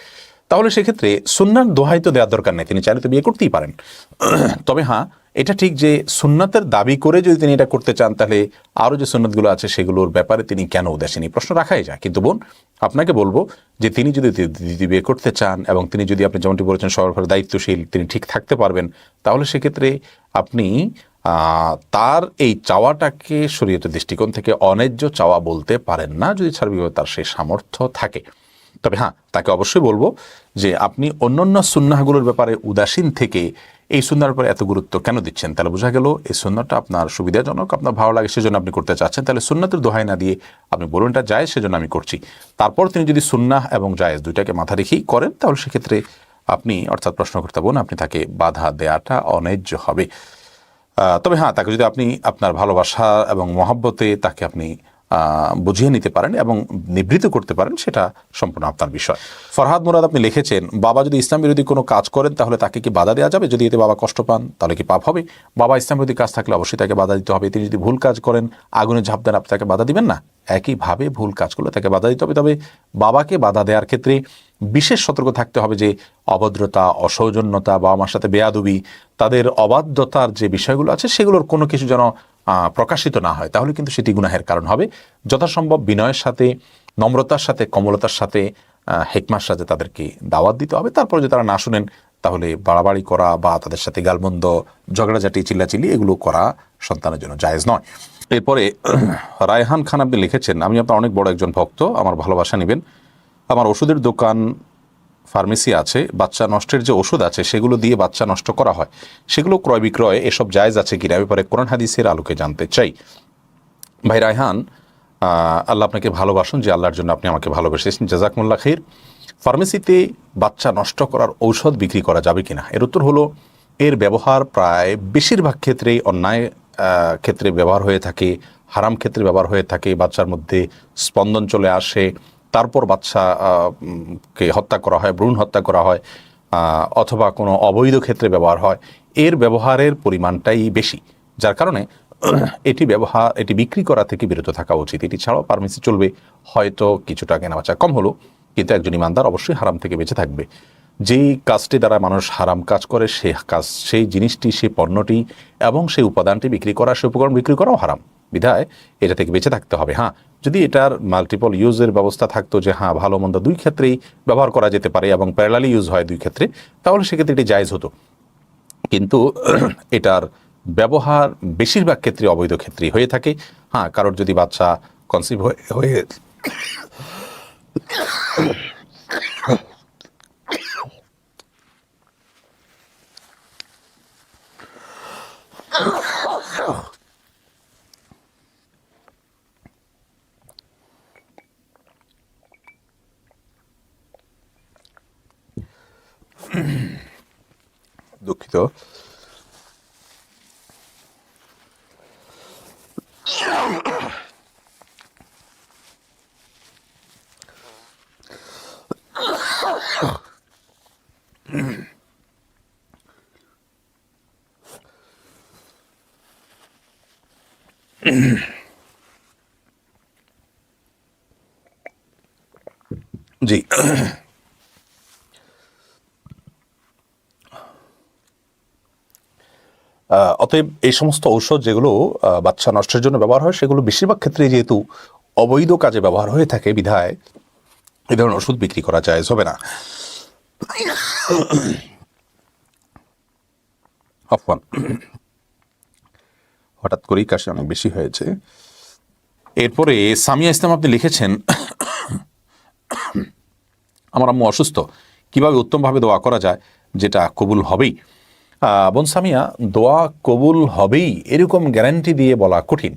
তাহলে সেক্ষেত্রে সুন্নার দোহাই তো দেওয়ার দরকার নেই, তিনি চাইলে তো বিয়ে করতেই পারেন। তবে হ্যাঁ, এটা ঠিক যে সুন্নাতের দাবি করে যদি তিনি এটা করতে চান, তাহলে আরও যে সুন্নাতগুলো আছে সেগুলোর ব্যাপারে তিনি কেন উদাসীন, প্রশ্ন রাখাই যায়। কিন্তু বোন, আপনাকে বলবো যে তিনি যদি দ্বিতীয় বিয়ে করতে চান এবং তিনি যদি, আপনি যেমনটি বলেছেন, সবার দায়িত্বশীল, তিনি ঠিক থাকতে পারবেন, তাহলে সেক্ষেত্রে আপনি তার এই চাওয়াটাকে শরীয়তের দৃষ্টিকোণ থেকে অন্যায্য চাওয়া বলতে পারেন না, যদি সার্বিকভাবে তার সেই সামর্থ্য থাকে। তবে হ্যাঁ, তাকে অবশ্যই বলবো যে আপনি অন্যান্য সুন্নাহগুলোর ব্যাপারে উদাসীন থেকে এই সুন্নার ব্যাপারে এত গুরুত্ব কেন দিচ্ছেন? তাহলে বোঝা গেল এই সুন্নাটা আপনার সুবিধাজনক, আপনার ভালো লাগে, সেজন্য আপনি করতে চাচ্ছেন। তাহলে সুন্নাতের দোহাই না দিয়ে আপনি বলুন এটা জায়েজ, সেজন্য আমি করছি। তারপর তিনি যদি সুন্নাহ এবং জায়েজ দুইটাকে মাথা রেখেই করেন, তাহলে সেক্ষেত্রে আপনি, অর্থাৎ প্রশ্নকর্তা বোন, আপনি তাকে বাধা দেওয়াটা অন্যায্য হবে। তবে হ্যাঁ, তাকে যদি আপনি আপনার ভালোবাসা এবং মহব্বতে তাকে আপনি বুঝিয়ে নিতে পারেন এবং নিবৃত্ত করতে পারেন, সেটা সম্পূর্ণ আপনার বিষয়। ফরহাদ মুরাদ আপনি লিখেছেন, বাবা যদি ইসলাম বিরোধী কোনো কাজ করেন তাহলে তাকে কি বাধা দেওয়া যাবে? যদি এতে বাবা কষ্ট পান তাহলে কি পাপ হবে? বাবা ইসলাম বিরোধী কাজ থাকলে অবশ্যই তাকে বাধা দিতে হবে। তিনি যদি ভুল কাজ করেন, আগুনে ঝাঁপ দেন, আপনি তাকে বাধা দিবেন না? একইভাবে ভুল কাজ করলে তাকে বাধা দিতে হবে। তবে বাবাকে বাধা দেওয়ার ক্ষেত্রে বিশেষ সতর্ক থাকতে হবে যে অভদ্রতা, অসৌজন্যতা, বাবা মার সাথে বেয়াদবি, তাদের অবাধ্যতার যে বিষয়গুলো আছে সেগুলোর কোনো কিছু যেন প্রকাশিত না হয়, তাহলে কিন্তু সেটি গুনাহের কারণ হবে। যথাসম্ভব বিনয়ের সাথে, নম্রতার সাথে, কমলতার সাথে, হিকমার সাথে তাদেরকে দাওয়াত দিতে হবে। তারপরে যদি তারা না শুনেন, তাহলে বাড়াবাড়ি করা বা তাদের সাথে গালমন্দ, ঝগড়াঝাটি, চিল্লাচিল্লি এগুলো করা সন্তানের জন্য জায়েজ নয়। এরপরে রায়হান খান আপনি লিখেছেন, আমি আপনার অনেক বড় একজন ভক্ত, আমার ভালোবাসা নেবেন। আমার ওষুধের দোকান, ফার্মেসি আছে, বাচ্চা নষ্টের যে ওষুধ আছে সেগুলো দিয়ে বাচ্চা নষ্ট করা হয়, সেগুলো ক্রয় বিক্রয় এসব জায়েজ আছে কিনা, ব্যাপারে কোরআন হাদিসের আলোকে জানতে চাই। ভাই রায়হান, আল্লাহ আপনাকে ভালোবাসুন, যে আল্লাহর জন্য আপনি আমাকে ভালোবেসেছেন, জাযাকুমুল্লাহ খাইর। ফার্মেসিতে বাচ্চা নষ্ট করার ঔষধ বিক্রি করা যাবে কিনা? এর উত্তর হলো, এর ব্যবহার প্রায় বেশিরভাগ ক্ষেত্রেই অন্যায় ক্ষেত্রে ব্যবহার হয়ে থাকে, হারাম ক্ষেত্রে ব্যবহার হয়ে থাকে। বাচ্চার মধ্যে স্পন্দন চলে আসে, তারপর বাচ্চাকে হত্যা করা হয়, ভ্রূণ হত্যা করা হয়, অথবা কোনো অবৈধ ক্ষেত্রে ব্যবহার হয়। এর ব্যবহারের পরিমাণটাই বেশি, যার কারণে এটি বিক্রি করা থেকে বিরত থাকা উচিত। এটি ছাড়াও ফার্মেসি চলবে, হয়তো কিছুটা কেনাবেচা কম হলো, কিন্তু একজন ইমানদার অবশ্যই হারাম থেকে বেঁচে থাকবে। যেই কাজটি দ্বারা মানুষ হারাম কাজ করে, সেই জিনিসটি, সেই পণ্যটি এবং সেই উপাদানটি বিক্রি করা, সেই উপকরণ বিক্রি করাও হারাম। বিধায় এটা থেকে বেঁচে থাকতে হবে। হ্যাঁ, যদি এটার মাল্টিপল ইউজের ব্যবস্থা থাকতো যে হ্যাঁ ভালো মন্দ দুই ক্ষেত্রেই ব্যবহার করা যেতে পারে এবং প্যারালালি ইউজ হয় দুই ক্ষেত্রে, তাহলে সেক্ষেত্রে এটি জায়েজ হতো। কিন্তু এটার ব্যবহার বেশিরভাগ ক্ষেত্রে অবৈধ ক্ষেত্রেই হয়ে থাকে। হ্যাঁ, কারোর যদি বাচ্চা কনসিভ হয়ে দুঃখিত, জি। অতএব এই সমস্ত ঔষধ যেগুলো বাচ্চা নষ্টের জন্য ব্যবহার হয়, সেগুলো বেশিরভাগ ক্ষেত্রে যেহেতু অবৈধ কাজে ব্যবহার হয়ে থাকে, বিধায় এই ধরনের ওষুধ বিক্রি করা জায়েজ হবে না। আফওয়ান, হঠাৎ করেই কাশি অনেক বেশি হয়েছে। এরপরে সামিয়া ইসলাম আপনি লিখেছেন, আমার আম্মু অসুস্থ, কিভাবে উত্তমভাবে দোয়া করা যায় যেটা কবুল হবেই? বোন সামিয়া, দোয়া কবুল হবেই এরকম গ্যারান্টি দিয়ে বলা কঠিন,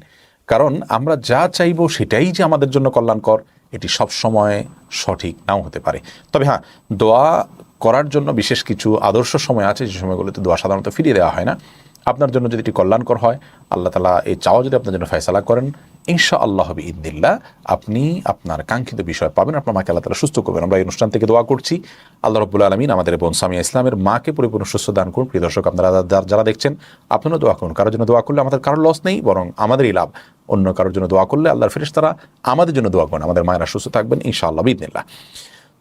কারণ আমরা যা চাইবো সেটাই যে আমাদের জন্য কল্যাণকর এটি সব সময় সঠিক নাও হতে পারে। তবে হ্যাঁ, দোয়া করার জন্য বিশেষ কিছু আদর্শ সময় আছে, যে সময়গুলোতে দোয়া সাধারণত ফিরিয়ে দেওয়া হয় না। আপনার জন্য যদি এটি কল্যাণকর হয়, আল্লাহ তাআলা এই চাওয়া যদি আপনার জন্য ফয়সালা করেন, ইনশাআল্লাহ বিইذনিল্লাহ আপনি আপনার কাঙ্ক্ষিত বিষয় পাবেন, আপনার মাকে আল্লাহ তাআলা সুস্থ করবেন। আমরা এই অনুষ্ঠান থেকে দোয়া করছি আল্লাহ রাব্বুল আলামিন আমাদের বোন সামিয়া ইসলামের মাকে পরিপূর্ণ সুস্থ দান করুন। প্রিয় দর্শক, আপনারা যারা দেখছেন, আপনারা দোয়া করুন। কারোর জন্য দোয়া করলে আমাদের কারোর লস নেই, বরং আমাদেরই লাভ। অন্য কারোর জন্য দোয়া করলে আল্লাহর ফেরেশতারা আমাদের জন্য দোয়া করেন, আমাদের মায়েরা সুস্থ থাকবেন ইনশাআল্লাহ বিইذনিল্লাহ।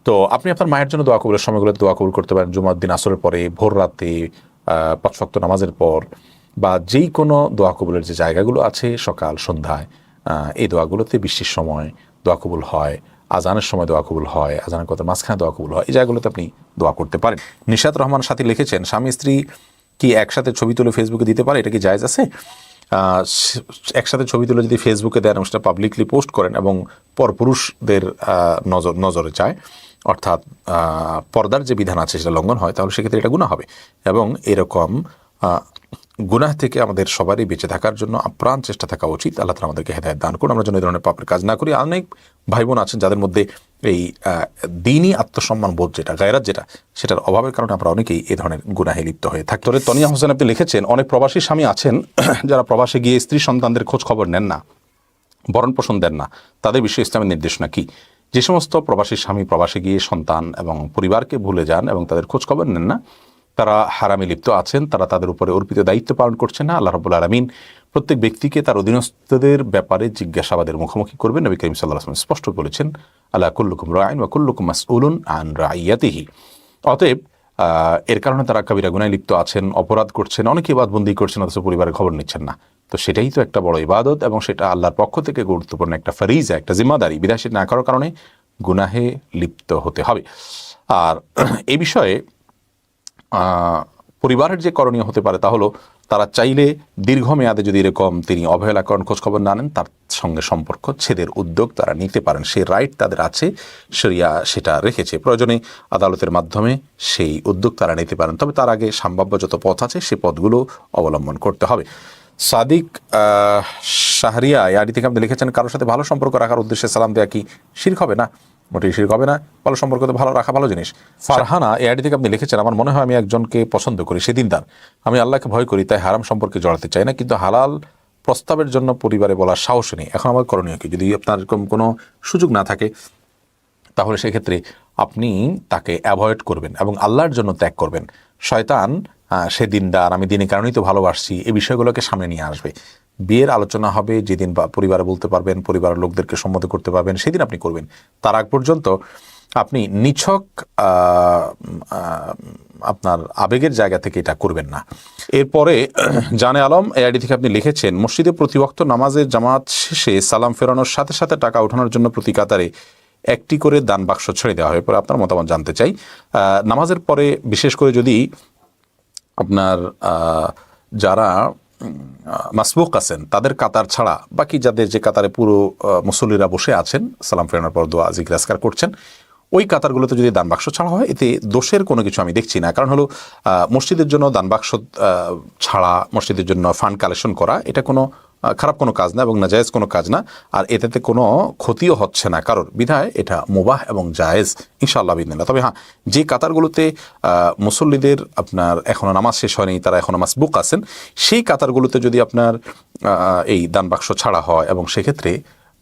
তো আপনি আপনার মায়ের জন্য দোয়া কবুলের সময়গুলোতে দোয়া কবুল করতে পারেন, জুমার দিন আসরের পরে, ভোর রাতে, 5 ওয়াক্ত নামাজের পর, বা যেই কোনো দোয়া কবুলের যে জায়গাগুলো আছে সকাল সন্ধ্যায়, এই দোয়াগুলোতে বৃষ্টির সময় দোয়া কবুল হয়, আজানের সময় দোয়া কবুল হয়, আজানের কথা মাঝখানে দোয়া কবুল হয়, এই জায়গাগুলোতে আপনি দোয়া করতে পারেন। নিশাত রহমান সাথী লিখেছেন, স্বামী স্ত্রী কি একসাথে ছবি তুলে ফেসবুকে দিতে পারে, এটা কি জায়েজ আছে? একসাথে ছবি তুলে যদি ফেসবুকে দেন এবং সেটা পাবলিকলি পোস্ট করেন এবং পরপুরুষদের নজরে যায়, অর্থাৎ পর্দার যে বিধান আছে সেটা লঙ্ঘন হয়, তাহলে সেক্ষেত্রে এটা গুনাহ হবে। এবং এরকম গুনাহ থেকে আমাদের সবারই বেঁচে থাকার জন্য আপ্রাণ চেষ্টা থাকা উচিত। আল্লাহ তাআলা আমাদেরকে হেদায়েত দান করুন, আমরা যেন এই ধরনের পাপের কাজ না করি। অনেক ভাই বোন আছেন যাদের মধ্যে এই দ্বীনি আত্মসম্মান বোধ যেটা, গায়রাত যেটা, সেটার অভাবের কারণে আমরা অনেকেই এই ধরনের গুনাহে লিপ্ত হয়ে থাকি। তবে তনিয়া হোসেন আপনি লিখেছেন, অনেক প্রবাসী স্বামী আছেন যারা প্রবাসে গিয়ে স্ত্রী সন্তানদের খোঁজ খবর নেন না, ভরণ পোষণ দেন না, তাদের বিষয়ে ইসলামের নির্দেশনা কি? যে সমস্ত প্রবাসী স্বামী প্রবাসে গিয়ে সন্তান এবং পরিবারকে ভুলে যান এবং তাদের খোঁজ খবর নেন না, তারা হারামে লিপ্ত আছেন, তারা তাদের উপরে অর্পিত দায়িত্ব পালন করছেন না। আল্লাহ রাব্বুল আলামিন প্রত্যেক ব্যক্তিকে তার অধীনস্থদের ব্যাপারে জিজ্ঞাসাবাদের মুখোমুখি করবেন। নবী করিম সাল্লাল্লাহু আলাইহি ওয়াসাল্লাম স্পষ্ট বলেছেন, আলা কুল্লুকুম রাইন ওয়া কুল্লুকুম মাসউলুন আন রাইয়াতিহি। অতএব এর কারণে তারা কাবিরা গুনাহে লিপ্ত আছেন, অপরাধ করছেন, অনেকে ইবাদতবন্দি করছেন, অথচ পরিবারের খবর নিচ্ছেন না। তো সেটাই তো একটা বড় ইবাদত এবং সেটা আল্লাহর পক্ষ থেকে গুরুত্বপূর্ণ একটা ফরিজা, একটা জিম্মাদারি। বিধায় সেটা না করার কারণে গুনাহে লিপ্ত হতে হবে। আর এই বিষয়ে পরিবারের যে করণীয় হতে পারে তা হলো, তারা চাইলে দীর্ঘমেয়াদে যদি এরকম তিনি অবহেলা করেন, খোঁজখবর না নেন, তার সঙ্গে সম্পর্ক ছেদের উদ্যোগ তারা নিতে পারেন। সেই রাইট তাদের আছে, শরিয়া সেটা রেখেছে। প্রয়োজনে আদালতের মাধ্যমে সেই উদ্যোগ তারা নিতে পারেন। তবে তার আগে সম্ভাব্য যত পথ আছে সে পথগুলো অবলম্বন করতে হবে। সাদিক শাহরিয়া ইয়াডি থেকে আপনি লিখেছেন, কারোর সাথে ভালো সম্পর্ক রাখার উদ্দেশ্যে সালাম দেওয়া কি শিরক হবে? না, মোটেই শিরক হবে না। ভালো সম্পর্ক তো ভালো রাখা ভালো জিনিস। ফারহানা এআইডি থেকে আপনি লিখেছেন, আমার মনে হয় আমি একজনকে পছন্দ করি, সেদিনদার, আমি আল্লাহকে ভয় করি, তাই হারাম সম্পর্কে জড়াতে চাই না, কিন্তু হালাল প্রস্তাবের জন্য পরিবারে বলার সাহস নেই। এখন আমার করণীয় কি? যদি আপনার এরকম কোনো সুযোগ না থাকে, তাহলে সেক্ষেত্রে আপনি তাকে অ্যাভয়েড করবেন এবং আল্লাহর জন্য ত্যাগ করবেন। শয়তান সে দিনদার, আমি দিনের কারণেই তো ভালোবাসছি, এই বিষয়গুলোকে সামনে নিয়ে আসবে। বিয়ের আলোচনা হবে যেদিন পরিবারে বলতে পারবেন, পরিবারের লোকদেরকে সম্মত করতে পারবেন, সেদিন আপনি করবেন। তার আগ পর্যন্ত আপনি নিছক আহ, আহ, আপনার আবেগের জায়গা থেকে এটা করবেন না। এরপরে জানে আলম এআইডি থেকে আপনি লিখেছেন, মসজিদে প্রতি ওয়াক্ত নামাজের জামাত শেষে সালাম ফেরানোর সাথে সাথে টাকা ওঠানোর জন্য প্রতি কাতারে একটি করে দান বাক্স ছেড়ে দেওয়া হয়। পরে আপনার মতামত জানতে চাই। নামাজের পরে বিশেষ করে যদি আপনার যারা মাসবুক আছেন তাদের কাতার ছাড়া বাকি যাদের যে কাতারে পুরো মুসল্লিরা বসে আছেন সালাম ফেরানোর পর দোয়া জিকির আজকার করছেন, ওই কাতারগুলোতে যদি দান বাক্স ছাড়া হয় এতে দোষের কোনো কিছু আমি দেখছি না। কারণ হলো মসজিদের জন্য দান বাক্স ছাড়া মসজিদের জন্য ফান্ড কালেকশন করা এটা কোনো খারাপ কোনো কাজ না এবং নাজায়েজ কোনো কাজ না, আর এটাতে কোনো ক্ষতিও হচ্ছে না কারোর, বিধায় এটা মুবাহ এবং জায়েজ ইনশাআল্লাহ বিদিনিল্লাহ। তবে হ্যাঁ, যে কাতারগুলোতে মুসল্লিদের আপনার এখনও নামাজ শেষ হয়নি, তারা এখনও মাসবুক আছেন, সেই কাতারগুলোতে যদি আপনার এই দান বাক্স ছাড়া হয় এবং সেক্ষেত্রে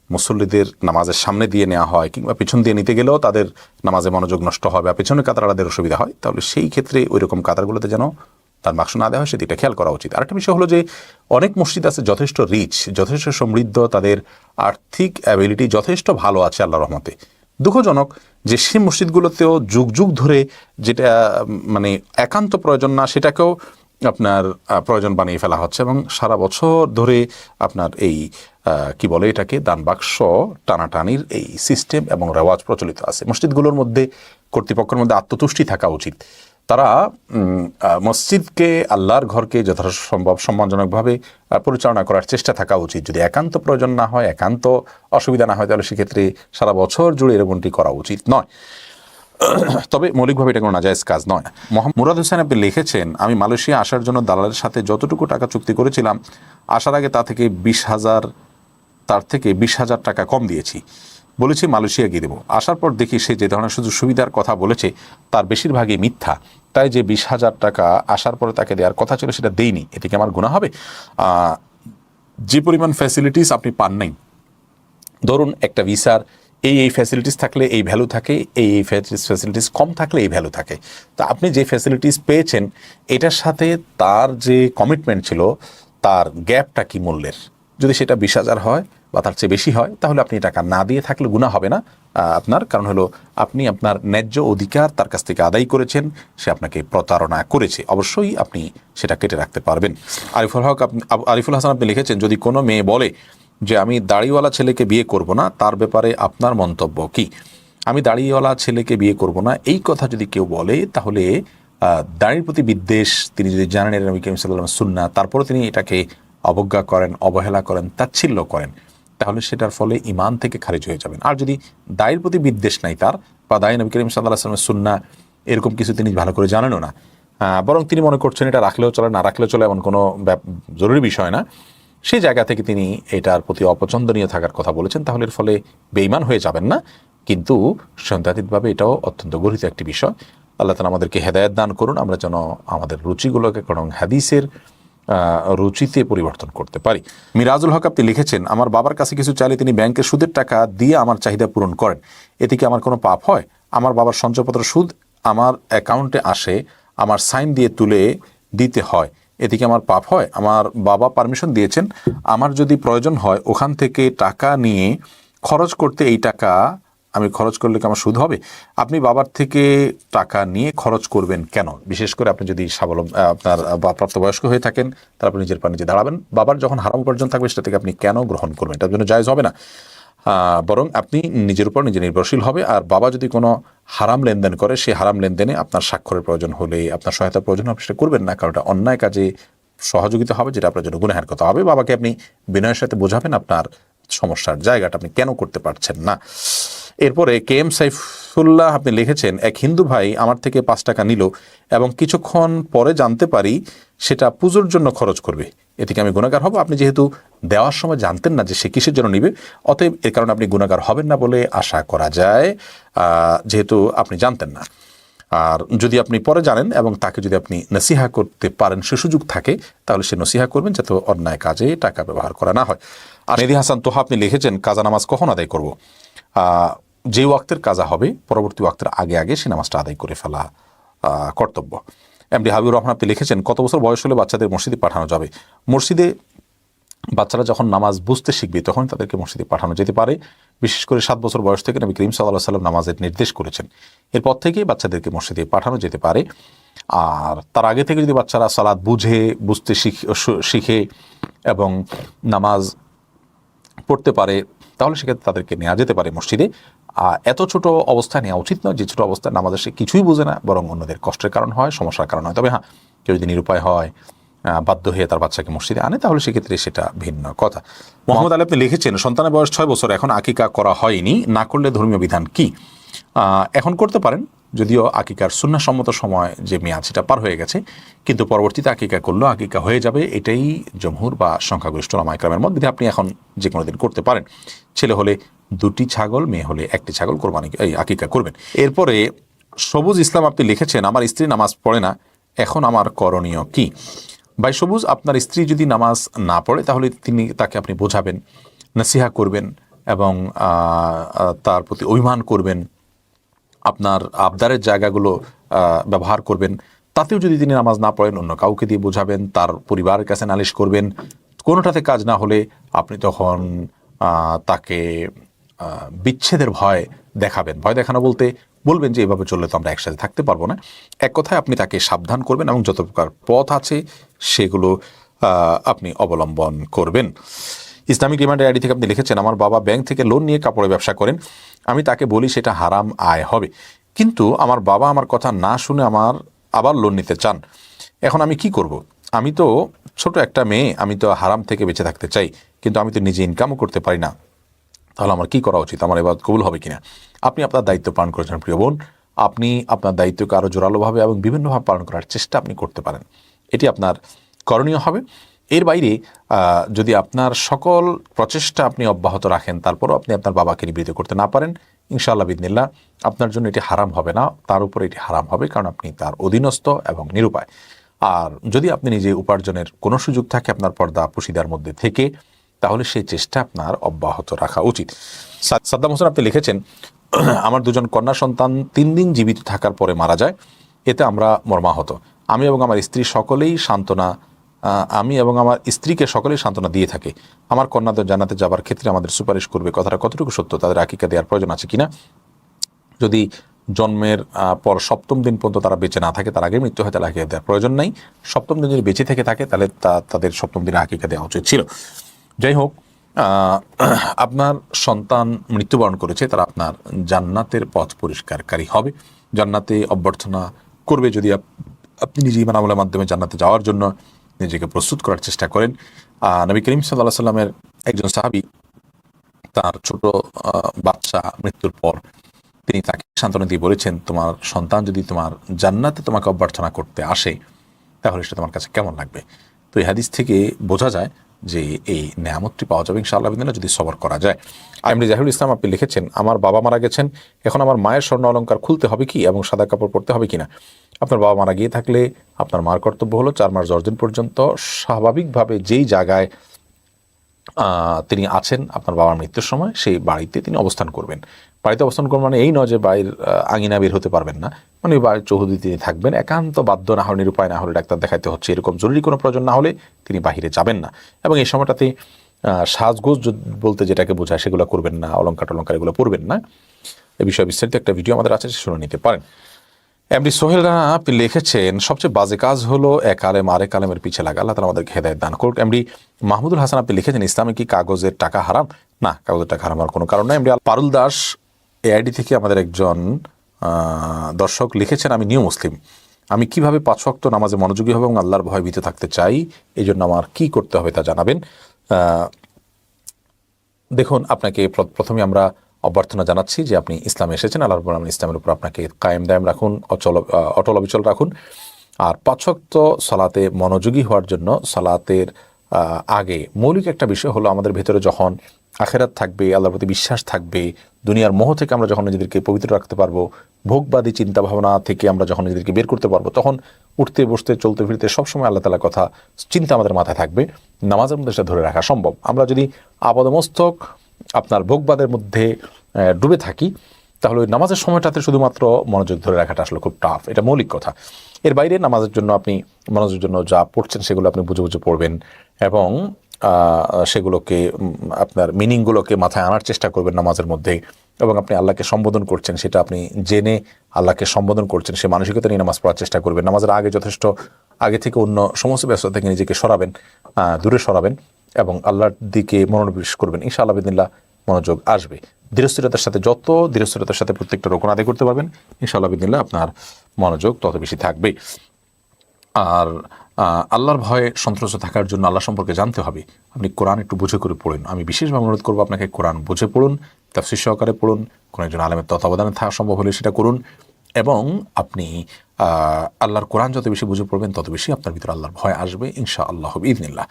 মুসল্লিদের নামাজের সামনে দিয়ে নেওয়া হয় কিংবা পিছন দিয়ে নিতে গেলেও তাদের নামাজে মনোযোগ নষ্ট হয় বা পেছনের কাতারদের অসুবিধা হয়, তাহলে সেই ক্ষেত্রে ওই রকম কাতারগুলোতে যেন তার বাক্স না দেওয়া হয় সেদিকটা খেয়াল করা উচিত। আরেকটা বিষয় হলো যে অনেক মসজিদ আছে যথেষ্ট রিচ, যথেষ্ট সমৃদ্ধ, তাদের আর্থিক অ্যাবিলিটি যথেষ্ট ভালো আছে আল্লাহর রহমতে। দুঃখজনক যে সেই মসজিদগুলোতেও যুগ যুগ ধরে যেটা মানে একান্ত প্রয়োজন না সেটাকেও আপনার প্রয়োজন বানিয়ে ফেলা হচ্ছে এবং সারা বছর ধরে আপনার এই কি বলে এটাকে দান বাক্স টানাটানির এই সিস্টেম এবং রেওয়াজ প্রচলিত আছে। মসজিদগুলোর মধ্যে কর্তৃপক্ষের মধ্যে আত্মতুষ্টি থাকা উচিত। তারা মসজিদকে আল্লাহর ঘরকে যথাযথ সম্ভব সম্মানজনকভাবে পরিচালনা করার চেষ্টা থাকা উচিত। যদি একান্ত প্রয়োজন না হয়, একান্ত অসুবিধা না হয়, তাহলে সেক্ষেত্রে সারা বছর জুড়ে এরকমটি করা উচিত নয়। তবে মৌলিকভাবে এটা কোনো নাজায়েজ কাজ নয়। মুরাদ হোসেন আপনি লিখেছেন, আমি মালয়েশিয়া আসার জন্য দালালের সাথে যতটুকু টাকা চুক্তি করেছিলাম আসার আগে তার থেকে 20,000 টাকা কম দিয়েছি, বলেছি মালয়েশিয়া গিয়ে দেবো। আসার পর দেখি সে যে ধরনের সুযোগ সুবিধার কথা বলেছে তার বেশিরভাগই মিথ্যা, তাই যে 20,000 টাকা আসার পরে তাকে দেওয়ার কথা ছিল সেটা দেইনি, এতে কি আমার গুনাহ হবে? যে পরিমাণ ফ্যাসিলিটিস আপনি পান নাই, ধরুন একটা ভিসার এই ফ্যাসিলিটিস থাকলে এই ভ্যালু থাকে, এই ফ্যাসিলিটিস কম থাকলে এই ভ্যালু থাকে। তা আপনি যে ফ্যাসিলিটিস পেয়েছেন এটার সাথে তার যে কমিটমেন্ট ছিল তার গ্যাপটা কি মূল্যের, যদি সেটা 20,000 হয় বা তার চেয়ে বেশি হয় তাহলে আপনি টাকা না দিয়ে থাকলে গুনাহ হবে না আপনার। কারণ হলো আপনি আপনার ন্যায্য অধিকার তার কাছ থেকে আদায় করেছেন, সে আপনাকে প্রতারণা করেছে, অবশ্যই আপনি সেটা কেটে রাখতে পারবেন। আরিফুল হাসান আপনি লিখেছেন, যদি কোনো মেয়ে বলে যে আমি দাড়িওয়ালা ছেলেকে বিয়ে করব না, তার ব্যাপারে আপনার মন্তব্য কি? আমি দাড়িওয়ালা ছেলেকে বিয়ে করব না এই কথা যদি কেউ বলে তাহলে দাড়ির প্রতি বিদ্বেষ, তিনি যদি জানেন নবী করিম সাল্লাল্লাহু আলাইহি ওয়াসাল্লাম সুন্নাহ, তারপরে তিনি এটাকে অবজ্ঞা করেন, অবহেলা করেন, তাচ্ছিল্য করেন, তাহলে সেটার ফলে ঈমান থেকে খারিজ হয়ে যাবেন। আর যদি দাড়ির প্রতি বিদ্বেষ নাই তার, বা দাড়ি নবী করিম সাল্লাল্লাহু আলাইহি ওয়াসাল্লামের সুন্নাহ এরকম কিছু তিনি ভালো করে জানেনও না, বরং তিনি মনে করছেন এটা রাখলেও চলে না রাখলেও চলে এমন কোনো জরুরি বিষয় না, সেই জায়গা থেকে তিনি এটার প্রতি অপছন্দনীয় থাকার কথা বলেছেন, তাহলে এর ফলে বেঈমান হয়ে যাবেন না, কিন্তু সন্দেহাতীতভাবে এটাও অত্যন্ত গর্হিত একটি বিষয়। আল্লাহ তাআলা আমাদেরকে হেদায়েত দান করুন, আমরা যেন আমাদের রুচিগুলোকে কারণ হাদিসের রুচিতে পরিবর্তন করতে পারি। মিরাজুল হক আপনি লিখেছেন, আমার বাবার কাছে কিছু চাইলে তিনি ব্যাংকের সুদের টাকা দিয়ে আমার চাহিদা পূরণ করেন, এতে কি আমার কোনো পাপ হয়? আমার বাবার সঞ্চয়পত্র সুদ আমার অ্যাকাউন্টে আসে, আমার সাইন দিয়ে তুলে দিতে হয়, এতে কি আমার পাপ হয়? আমার বাবা পারমিশন দিয়েছেন, আমার যদি প্রয়োজন হয় ওখান থেকে টাকা নিয়ে খরচ করতে, এই টাকা আমি খরচ করলে কি আমার সুদ হবে? আপনি বাবার থেকে টাকা নিয়ে খরচ করবেন কেন? বিশেষ করে আপনি যদি আপনার প্রাপ্তবয়স্ক হয়ে থাকেন, তারপর নিজের পা নিজে দাঁড়াবেন, বাবার যখন হারাম উপার্জন থাকবে সেটা থেকে আপনি কেন গ্রহণ করবেন? এটার জন্য জায়েজ হবে না। বরং আপনি নিজের উপর নিজে নির্ভরশীল হবে। আর বাবা যদি কোনো হারাম লেনদেন করে, সেই হারাম লেনদেনে আপনার স্বাক্ষরের প্রয়োজন হলে, আপনার সহায়তার প্রয়োজন হবে, সেটা করবেন না, কারণ এটা অন্যায় কাজে সহযোগিতা হবে, যেটা আপনার জন্য গুনাহের কথা হবে। বাবাকে আপনি বিনয়ের সাথে বোঝাবেন আপনার সমস্যার জায়গাটা আপনি কেন করতে পারছেন না। এরপরে KM সাইফুল্লাহ আপনি লিখেছেন, এক হিন্দু ভাই আমার থেকে 5 টাকা নিল এবং কিছুক্ষণ পরে জানতে পারি সেটা পুজোর জন্য খরচ করবে, এ থেকে আমি গুনাহগার হব? আপনি যেহেতু দেওয়ার সময় জানতেন না যে সে কিসের জন্য নিবে, অতএব এর কারণে আপনি গুনাহগার হবেন না বলে আশা করা যায়, যেহেতু আপনি জানতেন না। আর যদি আপনি পরে জানেন এবং তাকে যদি আপনি নসিহা করতে পারেন, সে সুযোগ থাকে, তাহলে সে নসিহা করবেন যাতে অন্যায় কাজে টাকা ব্যবহার করা না হয়। আর মেহেদী হাসান তোহা আপনি লিখেছেন, কাজা নামাজ কখন আদায় করব? যে ওয়াক্তের কাজা হবে পরবর্তী ওয়াক্তের আগে আগে সে নামাজটা আদায় করে ফেলা কর্তব্য। MD হাবিবুর রহমান আপনি লিখেছেন, কত বছর বয়স হলে বাচ্চাদের মসজিদে পাঠানো যাবে? মসজিদে বাচ্চারা যখন নামাজ বুঝতে শিখবে তখন তাদেরকে মসজিদে পাঠানো যেতে পারে। বিশেষ করে 7 বছর বয়স থেকে নবী করিম সাল্লাল্লাহু আলাইহি ওয়াসাল্লাম নামাজের নির্দেশ করেছেন। এরপর থেকেই বাচ্চাদেরকে মসজিদে পাঠানো যেতে পারে। আর তার আগে থেকে যদি বাচ্চারা সালাত বুঝতে শিখে এবং নামাজ পড়তে পারে তাহলে সেক্ষেত্রে তাদেরকে নেওয়া যেতে পারে মসজিদে। এত ছোট অবস্থায় নেওয়া উচিত নয় যে ছোট অবস্থায় নামাজে সে কিছুই বোঝে না, বরং অন্যদের কষ্টের কারণ হয়, সমস্যার কারণ হয়। তবে হ্যাঁ, কেউ যদি নিরুপায় হয়, বাধ্য হয়ে তার বাচ্চাকে মসজিদে আনে, তাহলে সেক্ষেত্রে সেটা ভিন্ন কথা। মোহাম্মদ আলী আপনি লিখেছেন, সন্তানের বয়স 6 বছর, এখন আকিকা করা হয়নি, না করলে ধর্মীয় বিধান কি? এখন করতে পারেন, যদিও আকিকার সুন্নাহসম্মত সময় যে মেয়াদ সেটা পার হয়ে গেছে, কিন্তু পরবর্তীতে আকিকা করলেও আকিকা হয়ে যাবে, এটাই জমহুর বা সংখ্যাগরিষ্ঠ ওলামা ইকরামের মত। যদি আপনি এখন যে কোনো দিন করতে পারেন। ছেলে হলে 2টি ছাগল, মেয়ে হলে 1টি ছাগল আকিকা করবেন। এরপরে সবুজ ইসলাম আপনি লিখেছেন, আমার স্ত্রী নামাজ পড়ে না, এখন আমার করণীয় কি? ভাই সবুজ, আপনার স্ত্রী যদি নামাজ না পড়ে তাহলে তাকে আপনি বোঝাবেন, নসিহা করবেন এবং তার প্রতি অভিমান করবেন, আপনার আবদারের জায়গাগুলো ব্যবহার করবেন। তাতেও যদি তিনি নামাজ না পড়েন, অন্য কাউকে দিয়ে বোঝাবেন, তার পরিবারের কাছে নালিশ করবেন। কোনোটাতে কাজ না হলে আপনি তখন তাকে বিচ্ছেদের ভয় দেখাবেন। ভয় দেখানো বলতে বলবেন যে এভাবে চললে তো আমরা একসাথে থাকতে পারবো না। এক কথায় আপনি তাকে সাবধান করবেন এবং যত প্রকার পথ আছে সেগুলো আপনি অবলম্বন করবেন। ইসলামিক রিমান্ডার আইডি থেকে আপনি লিখেছেন, আমার বাবা ব্যাংক থেকে লোন নিয়ে কাপড়ের ব্যবসা করেন, আমি তাকে বলি সেটা হারাম আয় হবে, কিন্তু আমার বাবা আমার কথা না শুনে আবার লোন নিতে চান। এখন আমি কি করব? আমি তো ছোট একটা মেয়ে, আমি তো হারাম থেকে বেঁচে থাকতে চাই, কিন্তু আমি তো নিজে ইনকামও করতে পারি না। তাহলে আমার কি করা উচিত? আমার ইবাদত কবুল হবে কিনা? আপনি আপনার দায়িত্ব পালন করেছেন প্রিয় বোন। আপনি আপনার দায়িত্বকে আরও জোরালোভাবে এবং বিভিন্নভাবে পালন করার চেষ্টা আপনি করতে পারেন, এটি আপনার করণীয় হবে। এর বাইরে যদি আপনার সকল প্রচেষ্টা আপনি অব্যাহত রাখেন, তারপরও আপনি আপনার বাবাকে নিবৃত্ত করতে না পারেন, ইনশাআল্লাহ বিদিনিল্লাহ আপনার জন্য এটি হারাম হবে না, তার উপরে এটি হারাম হবে, কারণ আপনি তার অধীনস্থ এবং নিরুপায়। আর যদি আপনি নিজে উপার্জনের কোনো সুযোগ থাকে আপনার পর্দা পুশিদার মধ্যে থেকে, তাহলে সেই চেষ্টা আপনার অব্যাহত রাখা উচিত। সাদ্দাম হোসেন আপনি লিখেছেন, আমার 2জন কন্যা সন্তান 3 দিন জীবিত থাকার পরে মারা যায়, এতে আমরা মর্মাহত। আমি এবং আমার স্ত্রীকে সকলেই সান্ত্বনা দিয়ে থাকে। আমার কন্যাদের জান্নাতে যাবার ক্ষেত্রে আমাদের সুপারিশ করবে, কথাটা কতটুকু সত্য? তাদের আকিকা দেওয়ার প্রয়োজন আছে কিনা? যদি জন্মের পর 7ম দিন পর্যন্ত তারা বেঁচে না থাকে, তার আগে মৃত্যু হয়, তাহলে আকিকা দেওয়ার প্রয়োজন নাই। 7ম দিন যদি বেঁচে থেকে থাকে তাহলে তাদের 7ম দিনে আকিকা দেওয়া উচিত ছিল। যাই হোক, আপনার সন্তান মৃত্যুবরণ করেছে, তারা আপনার জান্নাতের পথ পরিষ্কারকারী হবে, জান্নাতে অভ্যর্থনা করবে যদি আপনি নিজে ঈমান আমলের মাধ্যমে জান্নাতে যাওয়ার জন্য নিজেকে প্রস্তুত করার চেষ্টা করেন। নবী করিম সাল্লাল্লাহু আলাইহি সাল্লামের একজন সাহাবী, তার ছোট বাচ্চা মৃত্যুর পর তিনি তাকে সান্ত্বনা দিয়ে বলেছেন, তোমার সন্তান যদি তোমার জান্নাতে তোমাকে অভ্যর্থনা করতে আসে তাহলে সেটা তোমার কাছে কেমন লাগবে? তো এই হাদিস থেকে বোঝা যায় যে এই নেয়ামতটি পাওয়া যাবে ইনশাআল্লাহ বিদিনা যদি সবর করা যায়। এমনি জাহিরুল ইসলাম আপনি লিখেছেন, আমার বাবা মারা গেছেন, এখন আমার মায়ের স্বর্ণ অলংকার খুলতে হবে কি এবং সাদা কাপড় পরতে হবে কিনা? আপনার বাবা মারা গিয়ে থাকলে আপনার মার কর্তব্য হলো 4 মাস 10 দিন পর্যন্ত স্বাভাবিকভাবে যেই জায়গায় তিনি আছেন আপনার বাবার মৃত্যুর সময়, সেই বাড়িতে তিনি অবস্থান করবেন। বাড়িতে অবস্থান করবেন মানে এই নয় যে বাড়ির আঙিনা বের হতে পারবেন না, মানে বাড়ির চৌহদি তিনি থাকবেন। একান্ত বাধ্য না হলে, নিরুপায় না হলে, ডাক্তার দেখাইতে হচ্ছে, এরকম জরুরি কোনো প্রয়োজন না হলে তিনি বাহিরে যাবেন না। এবং এই সময়টাতে সাজগোজ বলতে যেটাকে বোঝায় সেগুলো করবেন না, অলঙ্কার এগুলো পরবেন না। এই বিষয়ে বিস্তারিত একটা ভিডিও আমাদের আছে, শুনে নিতে পারেন। এমনি সোহেল রানা আপনি লিখেছেন, সবচেয়ে বাজে কাজ হলো এক আলেম আরেক আলেমের পিছে লাগা, আল্লাহ তাআলা আমাদেরকে হেদায়েত দান করুক। এমনি মাহমুদুল হাসান আপনি লিখেছেন, ইসলামে কি কাগজের টাকা হারাম? না, কাগজের টাকা হারাম হওয়ার কোনো কারণ নাই। এমনি পারুল দাস এআইডি থেকে আমাদের একজন দর্শক লিখেছেন, আমি নিউ মুসলিম, আমি কিভাবে 5 ওয়াক্ত নামাজে মনোযোগী হবে এবং আল্লাহর ভয় ভীত থাকতে চাই, এই জন্য আমার কি করতে হবে তা জানাবেন। দেখুন, আপনাকে প্রথমে আমরা অভ্যর্থনা জানাচ্ছি যে আপনি ইসলামে এসেছেন। আল্লাহ রাব্বুল আলামিন ইসলামের উপর আপনাকে কায়েম দায়েম রাখুন, অটল অবিচল রাখুন। আর 5 ওয়াক্ত সালাতে মনোযোগী হওয়ার জন্য সালাতের আগে মৌলিক একটা বিষয় হলো, আমাদের ভেতরে যখন আখেরাত থাকবে, আল্লাহর প্রতি বিশ্বাস থাকবে, দুনিয়ার মোহ থেকে আমরা যখন নিজেদেরকে পবিত্র রাখতে পারবো, ভোগবাদী চিন্তা ভাবনা থেকে আমরা যখন নিজেদেরকে বের করতে পারবো, তখন উঠতে বসতে চলতে ফিরতে সবসময় আল্লাহ তাআলার কথা চিন্তা আমাদের মাথায় থাকবে। নামাজের মধ্যে সেটা ধরে রাখা সম্ভব। আমরা যদি আপাদমস্তক আপনার ভোগবাদের মধ্যে ডুবে থাকি, তাহলে ওই নামাজের সময়টাতে শুধুমাত্র মনোযোগ ধরে রাখাটা আসলে খুব টাফ, এটা মৌলিক কথা। এর বাইরে নামাজের জন্য আপনি মনোযোগের জন্য যা পড়ছেন সেগুলো আপনি বুঝে বুঝে পড়বেন এবং সেগুলোকে আপনার মিনিংগুলোকে মাথায় আনার চেষ্টা করবেন নামাজের মধ্যে, এবং আপনি আল্লাহকে সম্বোধন করছেন সেটা আপনি জেনে আল্লাহকে সম্বোধন করছেন সে মানসিকতা নিয়ে নামাজ পড়ার চেষ্টা করবেন। নামাজের আগে যথেষ্ট আগে থেকে অন্য সমস্ত ব্যস্ততা থেকে নিজেকে সরাবেন, দূরে সরাবেন এবং আল্লাহর দিকে মনোনিবেশ করবেন। ইনশাআল্লাহ বিদিনিল্লাহ মনোযোগ আসবে। ধীরস্থিরতার সাথে যত ধীরস্থিরতার সাথে প্রত্যেকটা রোকন আদায় করতে পারবেন, ইনশাআল্লাহ বিদিনিল্লাহ আপনার মনোযোগ তত বেশি থাকবে। আর আল্লাহর ভয়ে সন্ত্রস্ত থাকার জন্য আল্লাহ সম্পর্কে জানতে হবে। আপনি কোরআন একটু বুঝে করে পড়ুন। আমি বিশেষভাবে অনুরোধ করবো আপনাকে কোরআন বুঝে পড়ুন, তাফসীর সহকারে পড়ুন, কোনো একজন আলেমের তত্ত্বাবধানে থাকা সম্ভব হলে সেটা করুন, এবং আপনি আল্লাহর কোরআন যত বেশি বুঝে পড়বেন তত বেশি আপনার ভিতরে আল্লাহর ভয় আসবে ইনশাআল্লাহ বিইذনিল্লাহ।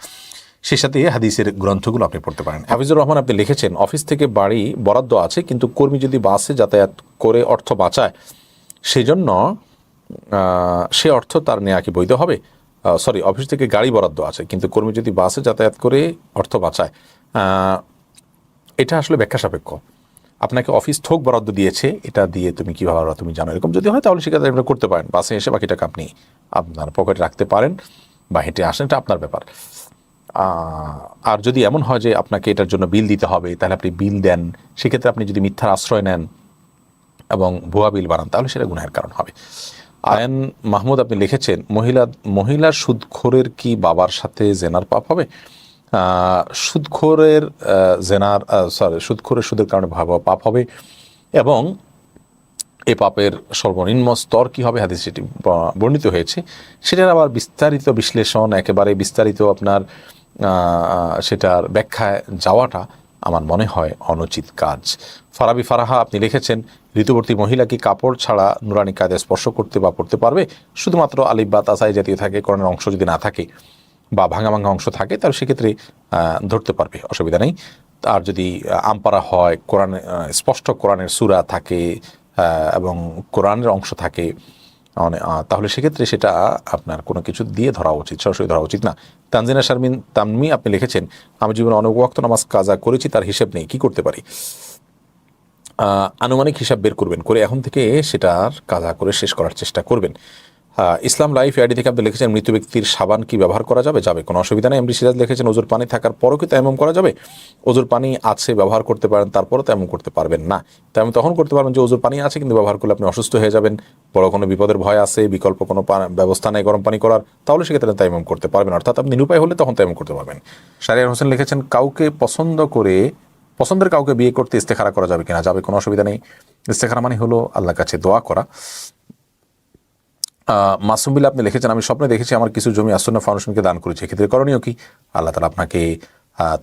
সেই সাথে হাদিসের গ্রন্থগুলো আপনি পড়তে পারেন। হাফিজুর রহমান আপনি লিখেছেন, অফিস থেকে বাড়ি বরাদ্দ আছে কিন্তু কর্মী যদি বাসে যাতায়াত করে অর্থ বাঁচায় সেজন্য সে অর্থ তার নেওয়া কি বৈধ হবে? অফিস থেকে গাড়ি বরাদ্দ আছে কিন্তু কর্মী যদি বাসে যাতায়াত করে অর্থ বাঁচায়, এটা আসলে ব্যাখ্যা সাপেক্ষ। আপনাকে অফিস থোক বরাদ্দ দিয়েছে, এটা দিয়ে তুমি কীভাবে তুমি জানো, এরকম যদি হয় তাহলে সেক্ষেত্রে আপনি করতে পারেন। বাসে এসে বাকি টাকা আপনি আপনার পকেটে রাখতে পারেন বা হেঁটে আসেন, এটা আপনার ব্যাপার। আর যদি এমন হয় যে আপনাকে এটার জন্য বিল দিতে হবে, তাহলে আপনি বিল দেন। সেক্ষেত্রে আপনি যদি মিথ্যার আশ্রয় নেন এবং ভুয়া বিল বানান তাহলে সেটা গুনাহের কারণ হবে। আয়ন মাহমুদ আপনি লিখেছেন, মহিলা সুদখোরের কি বাবার সাথে জেনার পাপ হবে? সুদখোরের সুদের কারণে ভয়াবহ পাপ হবে, এবং এ পাপের সর্বনিম্ন স্তর কী হবে হাদিস সেটি বর্ণিত হয়েছে। সেটার আবার বিস্তারিত বিশ্লেষণ, একেবারে বিস্তারিত আপনার সেটার ব্যাখ্যায় যাওয়াটা আমার মনে হয় অনুচিত কাজ। ফারাবি ফারাহা আপনি লিখেছেন, ঋতুবর্তী মহিলা কি কাপড় ছাড়া নুরানি কায়দায় স্পর্শ করতে বা পড়তে পারবে? শুধুমাত্র আলিফ বা তাসাই জাতীয় থাকে, কোরআনের অংশ যদি না থাকে বা ভাঙা ভাঙা অংশ থাকে তাহলে সেক্ষেত্রে ধরতে পারবে, অসুবিধা নেই। আর যদি আমপারা হয়, কোরআনে স্পষ্ট কোরআনের সূরা থাকে এবং কোরআনের অংশ থাকে, তাহলে সেক্ষেত্রে সেটা আপনার কোনো কিছু দিয়ে ধরা উচিত, সরাসরি ধরা উচিত না। তানজিনা শারমিন তানমি আপনি লিখেছেন, আমি জীবনে অনেক ওয়াক্ত নামাজ কাজা করেছি, তার হিসেব নেই, কি করতে পারি? আনুমানিক হিসাব বের করবেন, করে এখন থেকে সেটার কাজা করে শেষ করার চেষ্টা করবেন। ইসলাম লাইফ আইডি থেকে আপনি লিখেছেন, মৃত ব্যক্তির সাবান কি ব্যবহার করা যাবে? যাবে, কোনো অসুবিধা নেই। এমডি সিরাজ লিখেছেন, ওজুর পানি থাকার পরও কি তায়াম্মুম করা যাবে? ওজুর পানি আছে, ব্যবহার করতে পারেন, তারপরও তায়াম্মুম করতে পারবেন না। তায়াম্মুম তখন করতে পারবেন যে ওজুর পানি আছে কিন্তু ব্যবহার করলে আপনি অসুস্থ হয়ে যাবেন, বড় কোনো বিপদের ভয় আছে, বিকল্প কোনো ব্যবস্থা নেই গরম পানি করার, তাহলে সেক্ষেত্রে তায়াম্মুম করতে পারবেন, অর্থাৎ আপনি নিরুপায় হলে তখন তায়াম্মুম করতে পারবেন। শারিয়ার হোসেন লিখেছেন, পছন্দের কাউকে বিয়ে করতে ইস্তেখারা করা যাবে কিনা? যাবে, কোনো অসুবিধা নেই। ইস্তেখারা মানে হলো আল্লাহর কাছে দোয়া করা। মাসুম বিল্লাহ আপনি লিখেছেন, আমি স্বপ্নে দেখেছি আমার কিছু জমি আসন্ন ফাউন্ডেশনকে দান করেছি, এক্ষেত্রে করণীয় কি? আল্লাহ তাআলা আপনাকে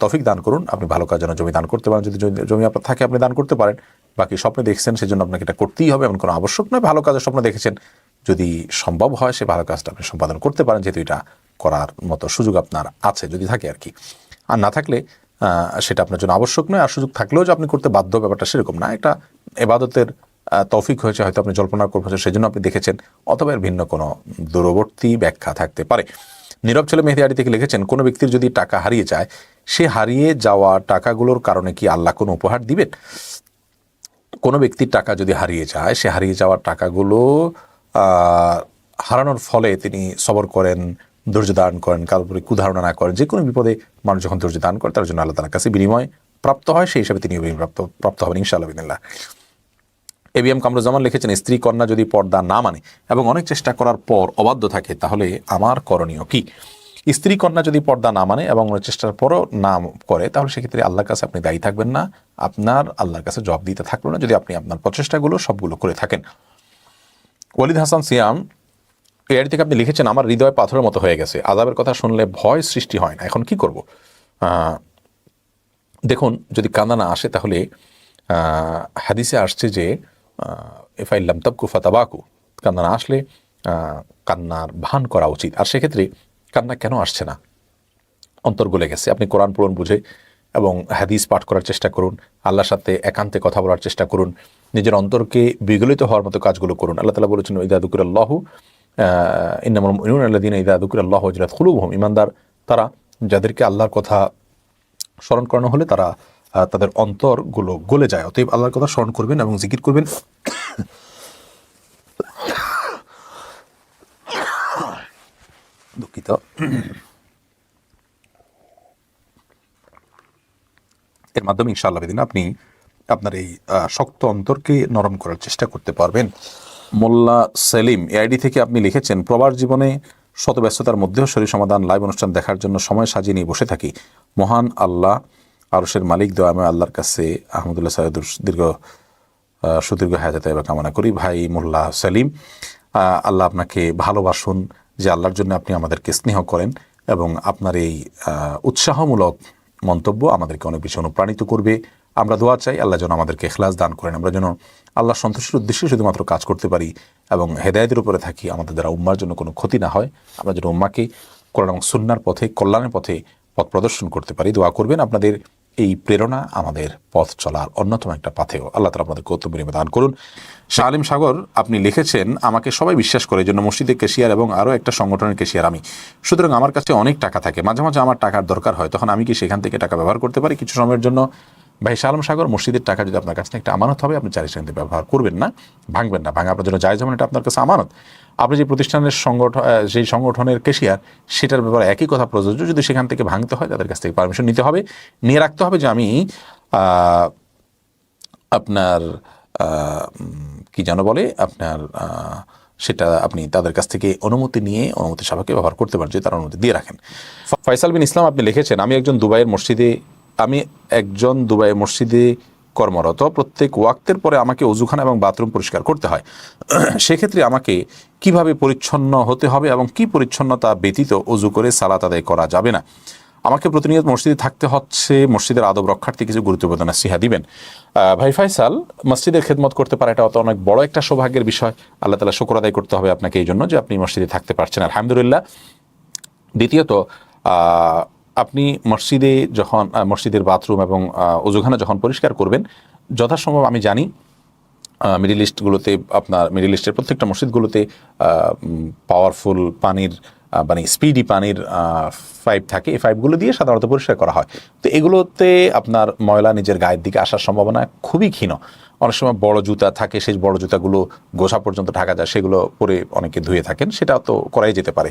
তৌফিক দান করুন, আপনি ভালো কাজের জন্য জমি দান করতে পারেন। যদি জমি আপনার থাকে আপনি দান করতে পারেন। বাকি স্বপ্নে দেখছেন সেজন্য আপনাকে এটা করতেই হবে এমন কোনো আবশ্যক নয়। ভালো কাজের স্বপ্ন দেখেছেন, যদি সম্ভব হয় সে ভালো কাজটা আপনি সম্পাদন করতে পারেন, যেহেতু এটা করার মতো সুযোগ আপনার আছে, যদি থাকে আর কি। আর না থাকলে সেটা আপনার জন্য আবশ্যক নয়। আর সুযোগ থাকলেও যে আপনি করতে বাধ্য, ব্যাপারটা সেরকম না। একটা ইবাদতের তৌফিক হয়েছে, হয়তো আপনি জল্পনা করছেন সেজন্য আপনি দেখেছেন, অথবা এর ভিন্ন কোনো দূরবর্তী ব্যাখ্যা থাকতে পারে। নীরব ছেলে মেহেদি আড়ি থেকে লিখেছেন, কোনো ব্যক্তির যদি টাকা হারিয়ে যায়, সে হারিয়ে যাওয়া টাকাগুলোর কারণে কি আল্লাহ কোনো উপহার দিবেন? কোনো ব্যক্তির টাকা যদি হারিয়ে যায়, সে হারিয়ে যাওয়া টাকাগুলো হারানোর ফলে তিনি সবর করেন, ধৈর্য ধারণ করেন, কারোর উপরে কুধারণা না করেন, যে কোনো বিপদে মানুষ যখন ধৈর্য ধারণ করে তার জন্য আল্লাহ তাআলার কাছে বিনিময় প্রাপ্ত হয়, সেই হিসাবে তিনি প্রাপ্ত হবেন ইনশাআল্লাহ বিদিনিল্লাহ। এবিএম কামরুজ্জামান লিখেছেন, স্ত্রী কন্যা যদি পর্দা না মানে এবং অনেক চেষ্টা করার পর অবাধ্য থাকে তাহলে আমার করণীয় কি? স্ত্রী কন্যা যদি পর্দা না মানে এবং অনেক চেষ্টার পরও না করে তাহলে সেক্ষেত্রে আল্লাহর কাছে আপনি দায়ী থাকবেন না, আপনার আল্লাহর কাছে জবাব দিতে থাকলো না, যদি আপনি আপনার প্রচেষ্টাগুলো সবগুলো করে থাকেন। ওয়ালিদ হাসান সিয়াম এর থেকে আপনি লিখেছেন, আমার হৃদয় পাথরের মতো হয়ে গেছে, আযাবের কথা শুনলে ভয় সৃষ্টি হয় না, এখন কি করব? দেখুন, যদি কান্না না আসে তাহলে হাদিসে আসছে যে এফাইল্লাম তাবকু ফাতাবাকু, কান্না না আসলে কান্নার ভান করা উচিত। আর সেক্ষেত্রে কান্না কেন আসছে না? অন্তর গলে গেছে। আপনি কোরআন পড়ুন বুঝে এবং হাদিস পাঠ করার চেষ্টা করুন, আল্লাহর সাথে একান্তে কথা বলার চেষ্টা করুন, নিজের অন্তরকে বিগলিত হওয়ার মতো কাজগুলো করুন। আল্লাহ তাআলা বলেছেন, ইযা যুকিরাল্লাহু ইন্নামাল মুমিনুনা আল্লাযীনা ইযা যুকিরাল্লাহু ওয়াজিলাত কুলুবুহুম, ঈমানদার তারা যাদেরকে আল্লাহর কথা স্মরণ করানো হলে তারা তাদের অন্তরগুলো গলে যায়। অতএব আল্লাহর কথা স্মরণ করবেন এবং জিকির করবেন। দুঃখিত। এর মাধ্যমে ইনশাআল্লাহ দিন আপনি আপনার এই শক্ত অন্তরকে নরম করার চেষ্টা করতে পারবেন। মোল্লা সেলিম এআইডি থেকে আপনি লিখেছেন, প্রবাস জীবনে শত ব্যস্ততার মধ্যেও শরীর সমাধান লাইভ অনুষ্ঠান দেখার জন্য সময় সাজিয়ে নিয়ে বসে থাকি। মহান আল্লাহ আরশের মালিক দয়াময় আল্লাহর কাছে আহমদুল্লাহ সাহেদুর সুদীর্ঘ হায়াতে এবার কামনা করি। ভাই মোল্লা সেলিম, আল্লাহ আপনাকে ভালোবাসুন যে আল্লাহর জন্য আপনি আমাদেরকে স্নেহ করেন, এবং আপনার এই উৎসাহমূলক মন্তব্য আমাদেরকে অনেক বেশি অনুপ্রাণিত করবে। আমরা দোয়া চাই আল্লাহ যেন আমাদেরকে ইখলাস দান করেন, আমরা যেন আল্লাহ সন্তুষ্টির উদ্দেশ্যে শুধুমাত্র কাজ করতে পারি এবং হেদায়েতের উপরে থাকি, আমাদের দ্বারা উম্মার জন্য কোনো ক্ষতি না হয়, আমরা যেন উম্মাকে কোরআন এবং সুন্নাহর পথে, কল্যাণের পথে পথ প্রদর্শন করতে পারি। দোয়া করবেন। আপনাদের এই প্রেরণা আমাদের পথ চলার অন্যতম একটা পাথেয়। আল্লাহ তাআলা আপনাদের কৌতুক বিনিময় দান করুন। শাহ আলিম সাগর আপনি লিখেছেন, আমাকে সবাই বিশ্বাস করে, এই জন্য মসজিদের ক্যাশিয়ার এবং আরও একটা সংগঠনের ক্যাশিয়ার আমি। সুতরাং আমার কাছে অনেক টাকা থাকে, মাঝে মাঝে আমার টাকার দরকার হয়, তখন আমি কি সেখান থেকে টাকা ব্যবহার করতে পারি কিছু সময়ের জন্য? ভাই শাহ আলম সাগর, মসজিদের টাকা যদি আপনার কাছে একটা আমানত হবে, আপনি চাইলে সেখান থেকে ব্যবহার করবেন না, ভাঙবেন না। ভাঙা আপনার জন্য জায়েজ হবে না, এটা আপনার কাছে আমানত। আপনি যে প্রতিষ্ঠানের যেই সংগঠনের ক্যাশিয়ার, সেটার ব্যাপারে একই কথা প্রযোজ্য। যদি সেখান থেকে ভাঙতে হয়, তাদের কাছ থেকে পারমিশন নিতে হবে, নিয়ে রাখতে হবে যে আমি আপনার কি যেন বলে আপনার সেটা আপনি তাদের কাছ থেকে অনুমতি নিয়ে অনুমতি সাপেক্ষে ব্যবহার করতে পারেন, যদি তারা অনুমতি দিয়ে রাখেন। ফয়সাল বিন ইসলাম আপনি লিখেছেন, আমি একজন দুবাইয়ের মসজিদে কর্মরত। প্রত্যেক ওয়াক্তের পরে আমাকে অজুখানা এবং বাথরুম পরিষ্কার করতে হয়। সেক্ষেত্রে আমাকে কিভাবে পরিচ্ছন্ন হতে হবে এবং কি পরিচ্ছন্নতা ব্যতীত অজু করে সালাত আদায় করা যাবে না? আমাকে প্রতিনিয়ত মসজিদে থাকতে হচ্ছে, মসজিদের আদব রক্ষার্থে কিছু গুরুত্বপূর্ণ নসিহা দিবেন। ভাই ফয়সাল, মসজিদের খেদমত করতে পারা এটা অনেক বড় একটা সৌভাগ্যের বিষয়। আল্লাহ তাআলা শুকর আদায় করতে হবে আপনাকে এই জন্য যে আপনি মসজিদে থাকতে পারছেন, আলহামদুলিল্লাহ। দ্বিতীয়ত, আপনি মসজিদের বাথরুম এবং অজুখানা যখন পরিষ্কার করবেন, যথাসম্ভব আমি জানি মিডল ইস্টের প্রত্যেকটা মসজিদগুলোতে পাওয়ারফুল পানির মানে স্পিডি পানির পাইপ থাকে, এই পাইপগুলো দিয়ে সাধারণত পরিষ্কার করা হয়। তো এগুলোতে আপনার ময়লা নিজের গায়ের দিকে আসার সম্ভাবনা খুবই ক্ষীণ। অনেক সময় বড় জুতা থাকে, সেই বড় জুতাগুলো গোছা পর্যন্ত ঢাকা যায়, সেগুলো পরে অনেকে ধুয়ে থাকেন, সেটা তো করাই যেতে পারে।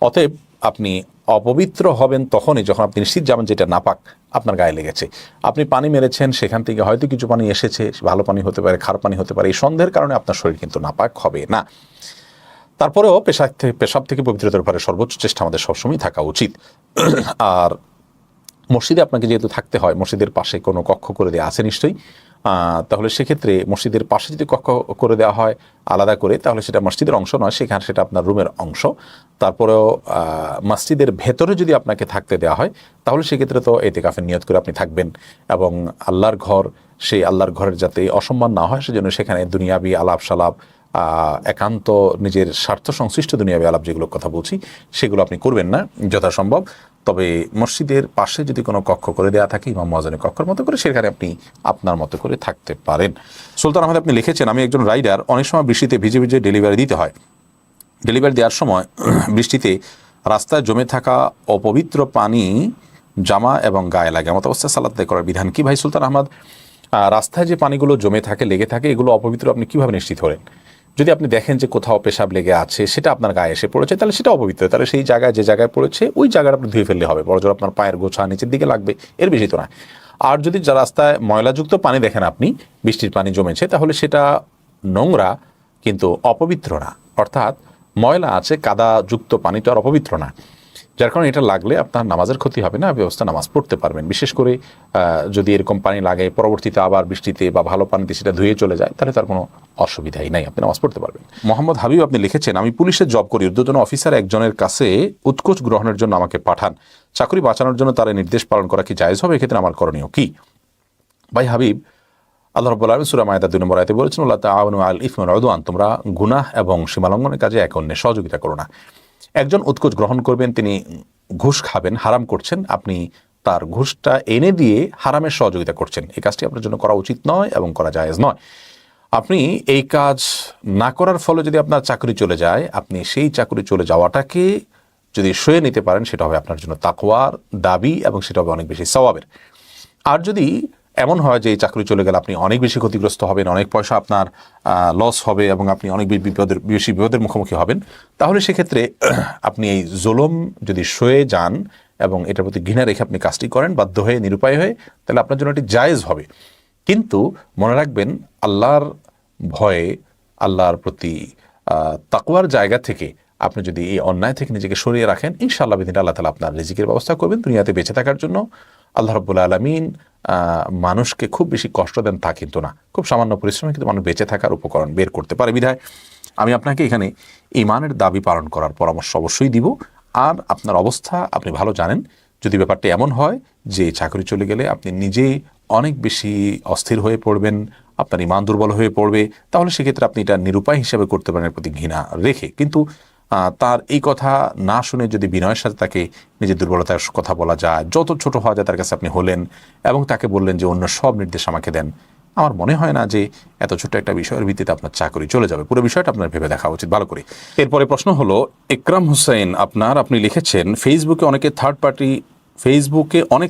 অতএব আপনি অপবিত্র হবেন তখনই যখন আপনি নিশ্চিত যাবেন যেটা নাপাক আপনার গায়ে লেগেছে। আপনি পানি মেরেছেন, সেখান থেকে হয়তো কিছু পানি এসেছে, ভালো পানি হতে পারে, খারাপ পানি হতে পারে, এই সন্দেহের কারণে আপনার শরীর কিন্তু নাপাক হবে না। তারপরেও পেশাব থেকে পবিত্রতার ব্যাপারে সর্বোচ্চ চেষ্টা আমাদের সবসময় থাকা উচিত। আর মসজিদে আপনাকে যেহেতু থাকতে হয়, মসজিদের পাশে কোনো কক্ষ করে দেওয়া আছে নিশ্চয়ই, তাহলে সেক্ষেত্রে মসজিদের পাশে যদি কক্ষ করে দেওয়া হয় আলাদা করে, তাহলে সেটা মসজিদের অংশ নয়, সেটা আপনার রুমের অংশ। তারপরেও মসজিদের ভেতরে যদি আপনাকে থাকতে দেওয়া হয়, তাহলে সেক্ষেত্রে তো ইতিকাফের নিয়ত করে আপনি থাকবেন, এবং আল্লাহর ঘর, সেই আল্লাহর ঘরের যাতে অসম্মান না হয় সেজন্য সেখানে দুনিয়াবি আলাপ সালাপ, একান্ত নিজের স্বার্থ সংশ্লিষ্ট দুনিয়াবি আলাপ যেগুলো কথা বলছি, সেগুলো আপনি করবেন না যথাসম্ভব। তবে মসজিদের পাশে যদি কোনো কক্ষ করে দেওয়া থাকে ইমাম মুয়াজ্জিনের কক্ষের মতো করে, সেখানে আপনি আপনার মতো করে থাকতে পারেন। সুলতান আহমেদ আপনি লিখেছেন, আমি একজন রাইডার, অনেক সময় বৃষ্টিতে ভিজে ভিজে ডেলিভারি দিতে হয়। ডেলিভারি দেওয়ার সময় বৃষ্টিতে রাস্তায় জমে থাকা অপবিত্র পানি জামা এবং গায়ে লাগে, এমত অবস্থায় সালাত আদায় করার বিধান কি? ভাই সুলতান আহমদ, রাস্তায় যে পানিগুলো জমে থাকে, লেগে থাকে, এগুলো অপবিত্র আপনি কীভাবে নিশ্চিত করেন? যদি আপনি দেখেন যে কোথাও পেশাব লেগে আছে, সেটা আপনার গায়ে এসে পড়েছে, তাহলে সেটা অপবিত্র। তাহলে সেই জায়গায়, যে জায়গায় পড়েছে, ওই জায়গাটা আপনি ধুয়ে ফেললে হবে। বড়জোর আপনার পায়ের গোছা নিচের দিকে লাগবে, এর বেশি তো না। আর যদি রাস্তায় ময়লাযুক্ত পানি দেখেন আপনি, বৃষ্টির পানি জমেছে, তাহলে সেটা নোংরা কিন্তু অপবিত্র না। অর্থাৎ ময়লা আছে, কাদাযুক্ত পানি তো আর অপবিত্র না, যার কারণে এটা লাগলে আপনার নামাজের ক্ষতি হবে না, ব্যবস্থা নামাজ পড়তে পারবেন। বিশেষ করে যদি এরকম পানি লাগে, পরবর্তীতে আবার বৃষ্টিতে বা ভালো পানিতে সেটা ধুয়ে চলে যায়, তাহলে তার কোনো অসুবিধাই নাই, আপনি নামাজ পড়তে পারবেন। মোহাম্মদ হাবিব আপনি লিখেছেন, আমি পুলিশের জব করি, ঊর্ধ্বতন অফিসার একজনের কাছে উৎকোচ গ্রহণের জন্য আমাকে পাঠান। চাকরি বাঁচানোর জন্য তার নির্দেশ পালন করা কি জায়েজ হবে? এক্ষেত্রে আমার করণীয় কি? ভাই হাবিব, আল্লাহ রাব্বুল আলামিন সূরা মায়েদা 2 নম্বর আয়াতে বলেছেন, ওয়ালা তাআওয়ানু আলাল ইসমি ওয়াল উদওয়ান, তোমরা গুনাহ এবং সীমালঙ্ঘনের কাজে একে অন্যের সহযোগিতা করো না। একজন উৎকোচ গ্রহণ করবেন, তিনি ঘুষ খাবেন, হারাম করছেন, আপনি তার ঘুষটা এনে দিয়ে হারামের সহযোগিতা করছেন। এই কাজটি আপনার জন্য করা উচিত নয় এবং করা জায়েজ নয়। আপনি এই কাজ না করার ফলে যদি আপনার চাকরি চলে যায়, আপনি সেই চাকরি চলে যাওয়াটাকে যদি সয়ে নিতে পারেন, সেটা হবে আপনার জন্য তাকওয়ার দাবি এবং সেটা হবে অনেক বেশি সওয়াবের। আর যদি এমন হয় যে এই চাকরি চলে গেলে আপনি অনেক বেশি ক্ষতিগ্রস্ত হবেন, অনেক পয়সা আপনার লস হবে এবং আপনি অনেক বেশি বিপদের মুখোমুখি হবেন, তাহলে সেক্ষেত্রে আপনি এই জুলুম যদি সয়ে যান এবং এটার প্রতি ঘৃণা রেখে আপনি কাজটি করেন বাধ্য হয়ে নিরুপায় হয়ে, তাহলে আপনার জন্য এটি জায়েজ হবে। কিন্তু মনে রাখবেন, আল্লাহর ভয়ে, আল্লাহর প্রতি তাকওয়ার জায়গা থেকে আপনি যদি এই অন্যায় থেকে নিজেকে সরিয়ে রাখেন, ইনশাআল্লাহ বিদিন আল্লাহ তাআলা আপনার রিজিকের ব্যবস্থা করবেন। দুনিয়াতে বেঁচে থাকার জন্য আল্লাহ রাব্বুল আলামিন মানুষকে খুব বেশি কষ্ট দেন তা কিন্তু না, খুব সামান্য পরিশ্রমে কিন্তু মানুষ বেঁচে থাকার উপকরণ বের করতে পারে। বিধায় আমি আপনাকে এখানে ঈমানের দাবি পালন করার পরামর্শ অবশ্যই দিব। আর আপনার অবস্থা আপনি ভালো জানেন, যদি ব্যাপারটা এমন হয় যে চাকরি চলে গেলে আপনি নিজে অনেক বেশি অস্থির হয়ে পড়বেন, আপনার ঈমান দুর্বল হয়ে পড়বে, তাহলে সেক্ষেত্রে আপনি এটা নিরুপায় হিসেবে করতে পারেন এর প্রতি ঘৃণা রেখে। কিন্তু তার এই কথা না শুনে যদি বিনয়ের সাথে তাকে নিজের দুর্বলতার কথা বলা যায়, যত ছোট হওয়া যায় তার কাছে আপনি হলেন এবং তাকে বললেন যে অন্য সব নির্দেশ আমাকে দেন, আমার মনে হয় না যে এত ছোট্ট একটা বিষয়ের ভিত্তিতে আপনার চাকরি চলে যাবে। পুরো বিষয়টা আপনার ভেবে দেখা উচিত ভালো করে। এরপরে প্রশ্ন হলো, ইকরাম হোসেন আপনি লিখেছেন ফেসবুকে অনেক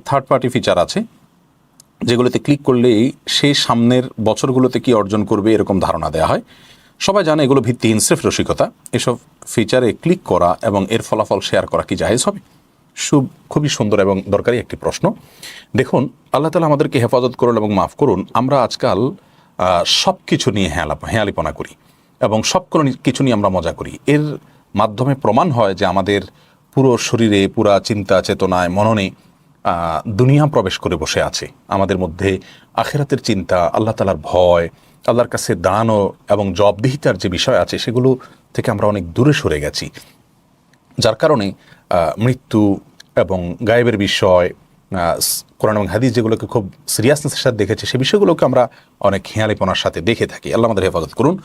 থার্ড পার্টি ফিচার আছে যেগুলোতে ক্লিক করলেই সে সামনের বছরগুলোতে কি অর্জন করবে এরকম ধারণা দেওয়া হয়। সবাই জানে এগুলো ভিত্তিহীন, স্রেফ রসিকতা। এসব ফিচারে ক্লিক করা এবং এর ফলাফল শেয়ার করা কি জায়েজ হবে? খুবই সুন্দর এবং দরকারি একটি প্রশ্ন। দেখুন, আল্লাহ তাআলা আমাদেরকে হেফাজত করুন এবং মাফ করুন। আমরা আজকাল সব কিছু নিয়ে হেয়ালিপনা করি এবং সব কিছু নিয়ে আমরা মজা করি। এর মাধ্যমে প্রমাণ হয় যে আমাদের পুরো শরীরে, পুরা চিন্তা চেতনায়, মননে দুনিয়া প্রবেশ করে বসে আছে। আমাদের মধ্যে আখিরাতের চিন্তা, আল্লাহ তাআলার ভয়, আল্লাহর কাছে দাঁড়ানো এবং জবাবদিহিতার যে বিষয় আছে সেগুলো থেকে আমরা অনেক দূরে সরে গেছি। যার কারণে মৃত্যু এবং গায়েবের বিষয়, কোরআন এবং হাদিস যেগুলোকে খুব সিরিয়াসনেসের সাথে দেখেছি, সেই বিষয়গুলোকে আমরা অনেক খেয়ালিপনার সাথে দেখে থাকি। আল্লাহ আমাদের হেফাজত করুন।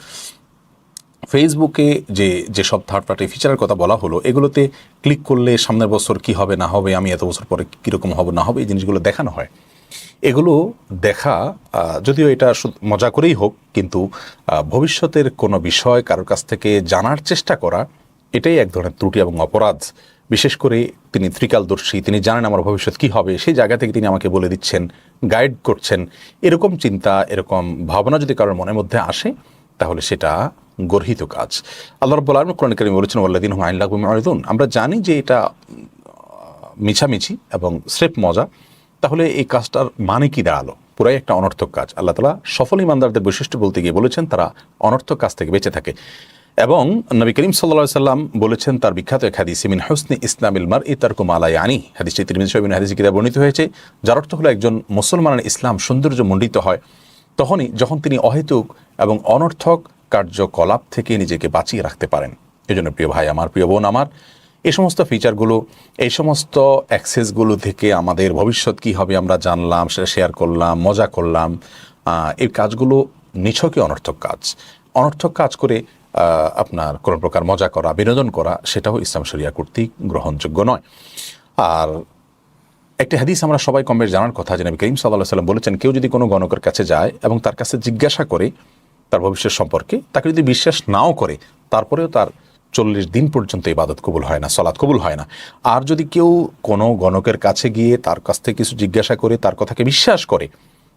ফেসবুকে যেসব থার্ড পার্টি ফিচারের কথা বলা হলো, এগুলোতে ক্লিক করলে সামনের বছর কি হবে না হবে, আমি এত বছর পরে কীরকম হবে না হবে, এই জিনিসগুলো দেখানো হয়। এগুলো দেখা, যদিও এটা মজা করেই হোক, কিন্তু ভবিষ্যতের কোনো বিষয় কারোর কাছ থেকে জানার চেষ্টা করা, এটাই এক ধরনের ত্রুটি এবং অপরাধ। বিশেষ করে তিনি ত্রিকালদর্শী, তিনি জানেন আমার ভবিষ্যৎ কী হবে, সেই জায়গা থেকে তিনি আমাকে বলে দিচ্ছেন, গাইড করছেন। এরকম চিন্তা, এরকম ভাবনা যদি কারোর মনের মধ্যে আসে, তাহলে সেটা গর্হিত কাজ। আল্লাহ রাব্বুল আলামিন কোরআন কারীমে বলেছেন, ওয়াল্লাযীনা হুম আনিল লাগwi মু'রিদুন। আমরা জানি যে এটা মিছামিছি এবং স্রেফ মজা, তাহলে এই কাজটার মানে কি দাঁড়ালো? পুরাই একটা অনর্থক কাজ। আল্লাহ তাআলা সফল ঈমানদারদের বৈশিষ্ট্য বলতে গিয়ে বলেছেন তারা অনর্থক কাজ থেকে বেঁচে থাকে। এবং নবী করিম সাল্লাল্লাহু আলাইহি সাল্লাম বলেছেন তার বিখ্যাত এক হাদিসে, মিন হুসনি ইসলামিল মারই তারকু মা লা ইয়ানি। হাদিসটি তিরমিজি শরীফের হাদিসে কিতাবে বর্ণিত হয়েছে, যার অর্থ হলো একজন মুসলমানের ইসলাম সৌন্দর্য মণ্ডিত হয় যখন তিনি অহেতুক এবং অনর্থক কার্যকলাপ থেকে নিজেকে বাঁচিয়ে রাখতে পারেন। এজন্য প্রিয় ভাই আমার, প্রিয় বোন আমার, এই সমস্ত ফিচারগুলো, এই সমস্ত অ্যাক্সেসগুলো থেকে আমাদের ভবিষ্যৎ কী হবে আমরা জানলাম, সেটা শেয়ার করলাম, মজা করলাম। এই কাজগুলো নিছকই অনর্থক কাজ করে আপনার কোনো প্রকার মজা করা, বিনোদন করা, সেটাও ইসলাম শরিয়া কর্তৃক গ্রহণযোগ্য নয়। আর একটি হাদিস আমরা সবাই কম বেশ জানার কথা, যে নবী করিম সাল্লাল্লাহু আলাইহি ওয়াসাল্লাম বলেছেন, কেউ যদি কোনো গণকের কাছে যায় এবং তার কাছে জিজ্ঞাসা করে তার ভবিষ্যৎ সম্পর্কে, তাকে যদি বিশ্বাস নাও করে, তারপরেও তার 40 দিন পর্যন্ত ইবাদত কবুল হয় না, সালাত কবুল হয় না। আর যদি কেউ কোনো গণকের কাছে গিয়ে তার কাছ থেকে কিছু জিজ্ঞাসা করে তার কথাকে বিশ্বাস করে,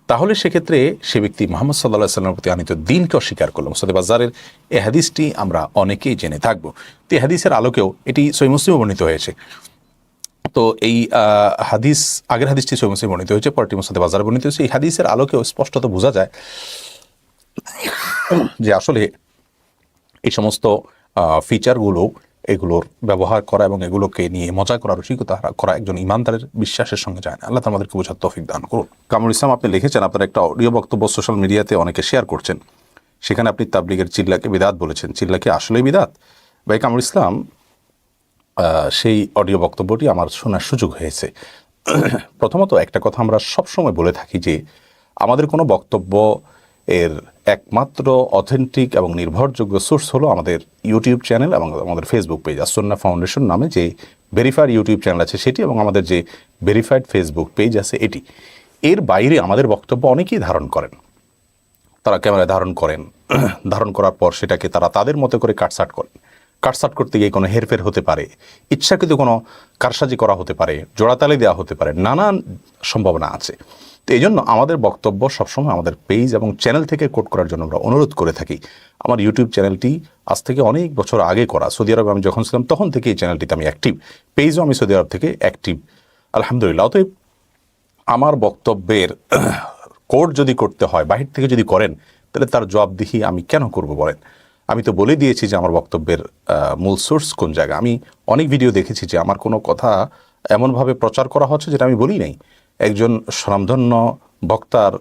তাহলে সেক্ষেত্রে সে ব্যক্তি মুহাম্মদ সাল্লাল্লাহু আলাইহি ওয়াসাল্লামের প্রতি আনিত দ্বীনকে অস্বীকার করল। মুস্তাদ বাজারের এই হাদিসটি আমরা অনেকেই জেনে থাকবো। তো এই হাদিসের আলোকেও এটি সহিহ মুসলিমে বর্ণিত হয়েছে। তো এই আগের হাদিসটি সহিহ মুসলিমে বর্ণিত হয়েছে, পরটি মুস্তাদ বাজারে বর্ণিত হয়েছে। এই হাদিসের আলোকেও স্পষ্টত বোঝা যায় যে আসলে এই সমস্ত ফিচারগুলো, এগুলোর ব্যবহার করা এবং এগুলোকে নিয়ে মজা করা, রসিকতা করা একজন ইমানদারের বিশ্বাসের সঙ্গে যায় না। আল্লাহ আমাদেরকে বোঝার তৌফিক দান করুন। কামরুল ইসলাম আপনি লিখেছেন, আপনার একটা অডিও বক্তব্য সোশ্যাল মিডিয়াতে অনেকে শেয়ার করছেন, সেখানে আপনি তাবলিগের চিল্লাকে বিদাত বলেছেন। চিল্লা কি আসলেই বিদাত? ভাই কামরুল ইসলাম, সেই অডিও বক্তব্যটি আমার শোনার সুযোগ হয়েছে। প্রথমত একটা কথা আমরা সবসময় বলে থাকি যে আমাদের কোনো বক্তব্য এর একমাত্র অথেন্টিক এবং নির্ভরযোগ্য সোর্স হলো আমাদের ইউটিউব চ্যানেল এবং আমাদের ফেসবুক পেজ। আসুন্নাহ ফাউন্ডেশন নামে যে ভেরিফাইড ইউটিউব চ্যানেল আছে সেটি, এবং আমাদের যে ভেরিফাইড ফেসবুক পেজ আছে এটি। এর বাইরে আমাদের বক্তব্য অনেকেই ধারণ করেন, তারা ক্যামেরায় ধারণ করার পর সেটাকে তারা তাদের মতো করে কাটসাট করতে গিয়ে কোনো হেরফের হতে পারে, ইচ্ছাকৃত কোনো কারসাজি করা হতে পারে, জোড়াতালি দেওয়া হতে পারে, নানান সম্ভাবনা আছে। তো এই জন্য আমাদের বক্তব্য সবসময় আমাদের পেজ এবং চ্যানেল থেকে কোট করার জন্য আমরা অনুরোধ করে থাকি। আমার ইউটিউব চ্যানেলটি আজ থেকে অনেক বছর আগে করা, সৌদি আরবে আমি যখন ছিলাম তখন থেকে এই চ্যানেলটিতে আমি অ্যাক্টিভ, পেজও আমি সৌদি আরব থেকে অ্যাক্টিভ, আলহামদুলিল্লাহ। অতএব আমার বক্তব্যের কোট যদি করতে হয় বাহির থেকে যদি করেন, তাহলে তার জবাবদিহি আমি কেন করব বলেন? আমি তো বলে দিয়েছি যে আমার বক্তব্যের মূল সোর্স কোন জায়গা। আমি অনেক ভিডিও দেখেছি যে আমার কোনো কথা এমনভাবে প্রচার করা হচ্ছে যেটা আমি বলি নাই। একজন স্বনামধন্য বক্তার